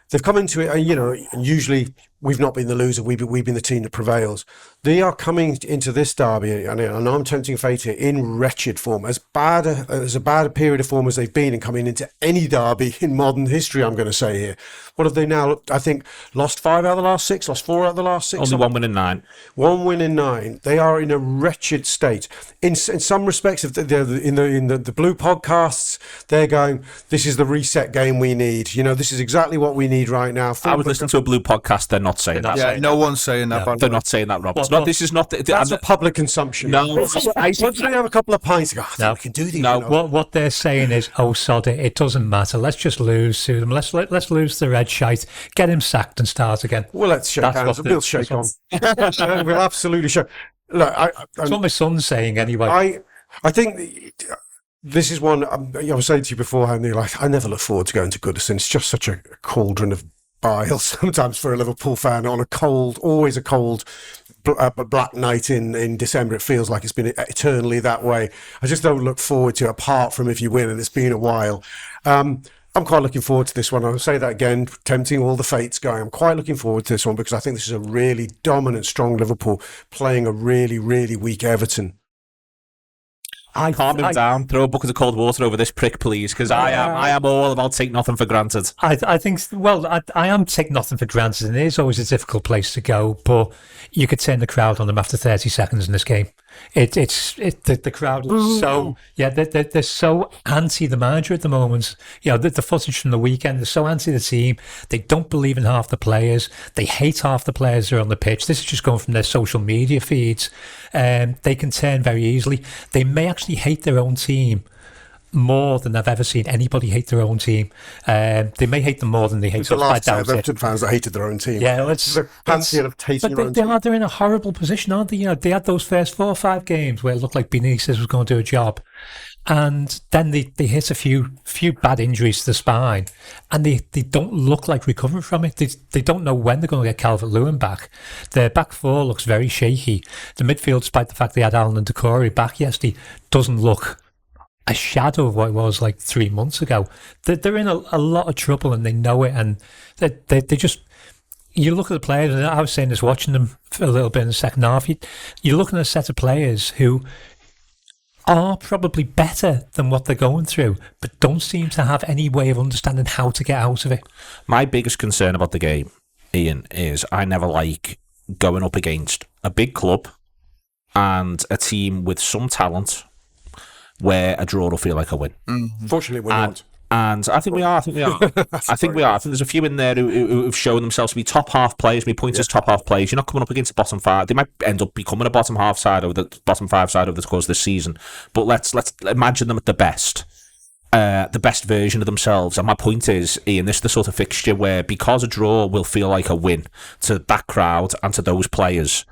They've come into it, and usually we've not been the loser, we've been the team that prevails. They are coming into this derby, and I know I'm tempting fate here, in wretched form, as bad a period of form as they've been in coming into any derby in modern history, I'm going to say here. What have they now, I think, lost 5 out of the last 6, lost 4 out of the last 6? Only 1 win in 9. 1 win in 9. They are in a wretched state. In some respects, in the Blue podcasts, they're going, this is the reset game we need. This is exactly what we need right now. I was listening to a Blue podcast. They're not saying that. Yeah, no one's saying that. They're not saying that, Rob. This is not. That's a public consumption. No. Once we have a couple of pints, we can do these. No, what they're saying is, sod it. It doesn't matter. Let's just lose to them. Let's lose the red shite. Get him sacked and start again. Well, let's shake hands. We'll shake on. We'll absolutely shake. Look, that's what my son's saying anyway. I think this is one. I was saying to you beforehand, Neil, I never look forward to going to Goodison. It's just such a cauldron of bile sometimes for a Liverpool fan on always a cold black night in December. It feels like it's been eternally that way. I just don't look forward to, apart from if you win, and it's been a while. I'm quite looking forward to this one. I'll say that again, tempting all the fates going. I'm quite looking forward to this one because I think this is a really dominant, strong Liverpool playing a really, really weak Everton. Calm him down. Throw a bucket of cold water over this prick, please, because I am all about take nothing for granted. I think, I am taking nothing for granted, and it is always a difficult place to go, but you could turn the crowd on them after 30 seconds in this game. The crowd is so, they're so anti the manager at the moment. You know, the footage from the weekend, they're so anti the team. They don't believe in half the players. They hate half the players that are on the pitch. This is just going from their social media feeds. They can turn very easily. They may actually hate their own team more than I've ever seen anybody hate their own team. They may hate them more than they hate us. The last set of Everton fans that hated their own team. Yeah, the pantheon of hating your own team. They're in a horrible position, aren't they? You know, they had those first 4 or 5 games where it looked like Benitez was going to do a job, and then they hit a few bad injuries to the spine, and they don't look like recovering from it. They don't know when they're going to get Calvert-Lewin back. Their back four looks very shaky. The midfield, despite the fact they had Allen and Decore back yesterday, doesn't look a shadow of what it was like 3 months ago. They're in a lot of trouble, and they know it, and they just... You look at the players, and I was saying this watching them for a little bit in the second half, you're looking at a set of players who are probably better than what they're going through, but don't seem to have any way of understanding how to get out of it. My biggest concern about the game, Ian, is I never like going up against a big club and a team with some talent where a draw will feel like a win. Fortunately, we're not. And I think we are. I think we are. I think there's a few in there who've shown themselves to be top half players. My point is top half players. You're not coming up against the bottom 5. They might end up becoming a bottom 5 side over the bottom 5 side over the course of this season. But let's imagine them at the best version of themselves. And my point is, Ian, this is the sort of fixture where, because a draw will feel like a win to that crowd and to those players,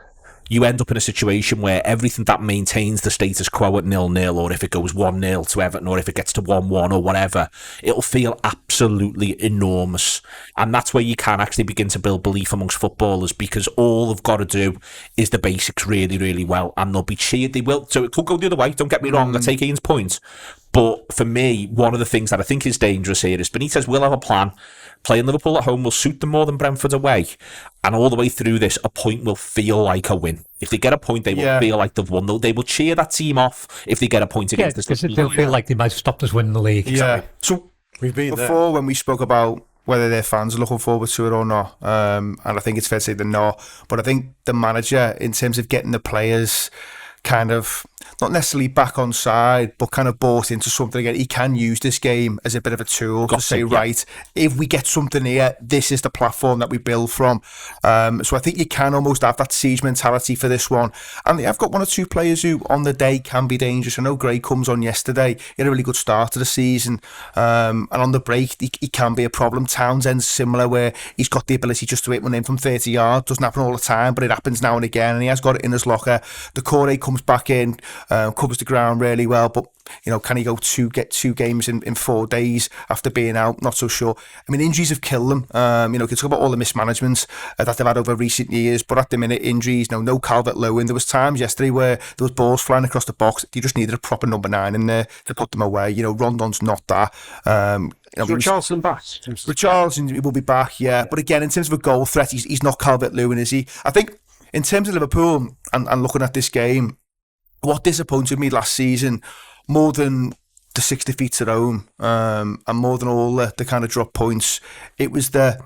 you end up in a situation where everything that maintains the status quo at 0-0, or if it goes 1-0 to Everton, or if it gets to 1-1 or whatever, it'll feel absolutely enormous. And that's where you can actually begin to build belief amongst footballers, because all they've got to do is the basics really, really well, and they'll be cheered. They will. So it could go the other way, don't get me wrong, I take Ian's point. But for me, one of the things that I think is dangerous here is Benitez will have a plan. Playing Liverpool at home will suit them more than Brentford away. And all the way through this, a point will feel like a win. If they get a point, they will feel like they've won. They will cheer that team off if they get a point against this. Because they'll feel like they might have stopped us winning the league. Yeah. So we've been before when we spoke about whether their fans are looking forward to it or not, and I think it's fair to say they're not. But I think the manager, in terms of getting the players kind of not necessarily back on side, but kind of bought into something again. He can use this game as a bit of a tool to say, right, if we get something here, this is the platform that we build from. So I think you can almost have that siege mentality for this one. And I've got 1 or 2 players who on the day can be dangerous. I know Gray comes on yesterday. He had a really good start to the season. And on the break, he can be a problem. Townsend's similar, where he's got the ability just to hit one in from 30 yards. Doesn't happen all the time, but it happens now and again. And he has got it in his locker. Decore comes back in, covers the ground really well, but can he get 2 games in 4 days after being out? Not so sure. I mean, injuries have killed them. You can talk about all the mismanagements that they've had over recent years, but at the minute, injuries, no Calvert-Lewin. There was times yesterday where there was balls flying across the box. You just needed a proper number 9 in there to put them away. Rondon's not that. Richarlison back. Richarlison will be back, yeah. But again, in terms of a goal threat, he's not Calvert-Lewin, is he? I think in terms of Liverpool and looking at this game, what disappointed me last season, more than the 6 defeats at home, and more than all the kind of drop points, it was the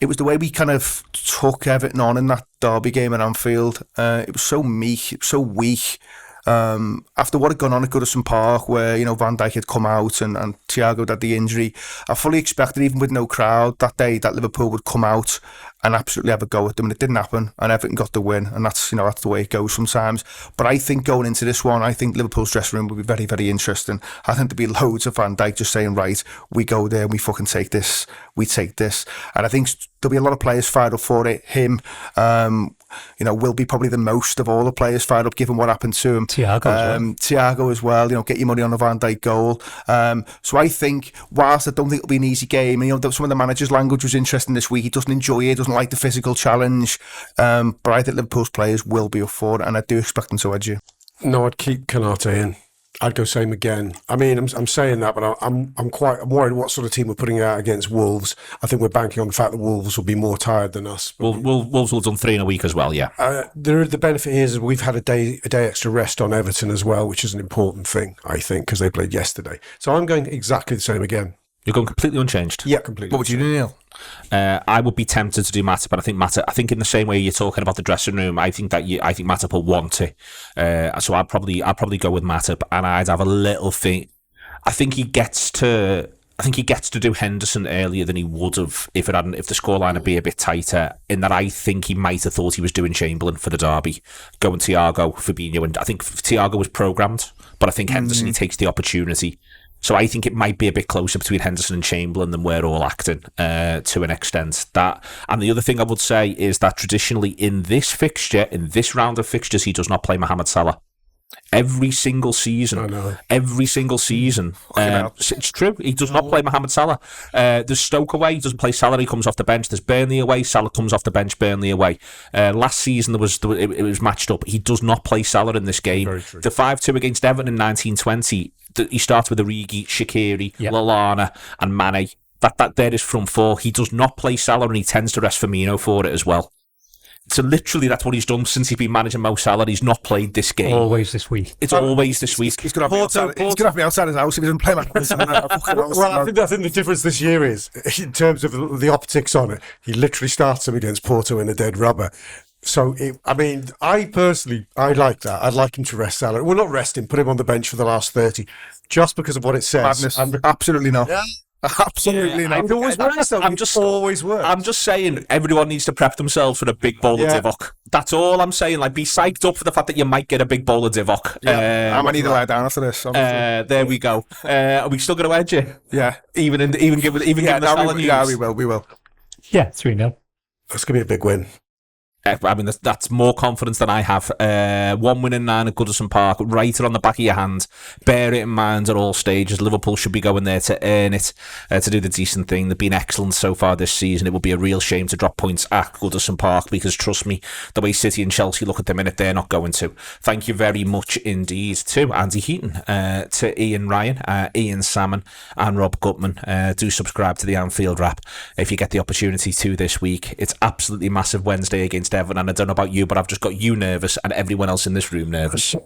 way we kind of took Everton on in that derby game at Anfield. It was so meek, it was so weak. After what had gone on at Goodison Park, where Van Dijk had come out and Thiago had the injury, I fully expected, even with no crowd that day, that Liverpool would come out and absolutely have a go at them, and it didn't happen, and Everton got the win, and that's the way it goes sometimes. But I think going into this one, I think Liverpool's dressing room will be very, very interesting. I think there'll be loads of Van Dijk just saying, right, we go there, we fucking take this, we take this. And I think there'll be a lot of players fired up for it. Him, will be probably the most of all the players fired up, given what happened to him. Thiago as well, get your money on a Van Dijk goal. So I think, whilst I don't think it'll be an easy game, and some of the manager's language was interesting this week, he doesn't enjoy it, doesn't like the physical challenge, but I think Liverpool's players will be up for it, and I do expect them to edge you. No, I'd keep Canate in. I'd go same again. I mean, I'm saying that, but I'm worried what sort of team we're putting out against Wolves. I think we're banking on the fact that Wolves will be more tired than us. Wolves will have done 3 in a week as well, yeah. The benefit here is we've had a day extra rest on Everton as well, which is an important thing, I think, because they played yesterday. So I'm going exactly the same again. You're going completely unchanged? Yeah, completely. What would you do, Neil? I would be tempted to do Matip, but I think in the same way you're talking about the dressing room, I think Matip will want it. So I'd probably go with Matip, and I'd have a little thing. I think he gets to do Henderson earlier than he would have if the scoreline had been a bit tighter. In that, I think he might have thought he was doing Chamberlain for the derby, going Thiago, Fabinho, and I think Thiago was programmed, but I think Henderson he takes the opportunity. So I think it might be a bit closer between Henderson and Chamberlain than we're all acting to an extent. And the other thing I would say is that traditionally in this round of fixtures, he does not play Mohamed Salah. Every single season. It's true. He does not play Mohamed Salah. There's Stoke away, he doesn't play Salah, he comes off the bench. There's Burnley away, Salah comes off the bench, Burnley away. Last season it was matched up. He does not play Salah in this game. The 5-2 against Everton in 1920, he starts with Origi, Shaqiri, Lallana and Mane. That there is front four. He does not play Salah, and he tends to rest Firmino for it as well. So literally that's what he's done since he's been managing Mo Salah. He's not played this game. Always this week. It's always this week. He's going to have me outside his house if he doesn't play my Well, I think the difference this year is, in terms of the optics on it, he literally starts him against Porto in a dead rubber. So, I personally like that. I'd like him to rest Salah. Well, not rest him, put him on the bench for the last 30, just because of what it says. Madness. Absolutely not. Yeah. Absolutely not. It always works, though. Always works. I'm just saying, everyone needs to prep themselves for a big bowl of Divock. That's all I'm saying. Like, be psyched up for the fact that you might get a big bowl of Divock. I might need to lie down after this. There we go. Are we still going to edge you? Yeah. Even give the Salah news? Yeah, we will. Yeah, 3-0. That's going to be a big win. I mean, that's more confidence than I have. 1 win in 9 at Goodison Park. Write it on the back of your hand. Bear it in mind at all stages. Liverpool should be going there to earn it, to do the decent thing. They've been excellent so far this season. It would be a real shame to drop points at Goodison Park because, trust me, the way City and Chelsea look at the minute, they're not going to. Thank you very much indeed to Andy Heaton, to Ian Ryan, Ian Salmon and Rob Gutmann. Do subscribe to the Anfield Wrap if you get the opportunity to this week. It's absolutely massive Wednesday against Everton, and I don't know about you, but I've just got you nervous and everyone else in this room nervous.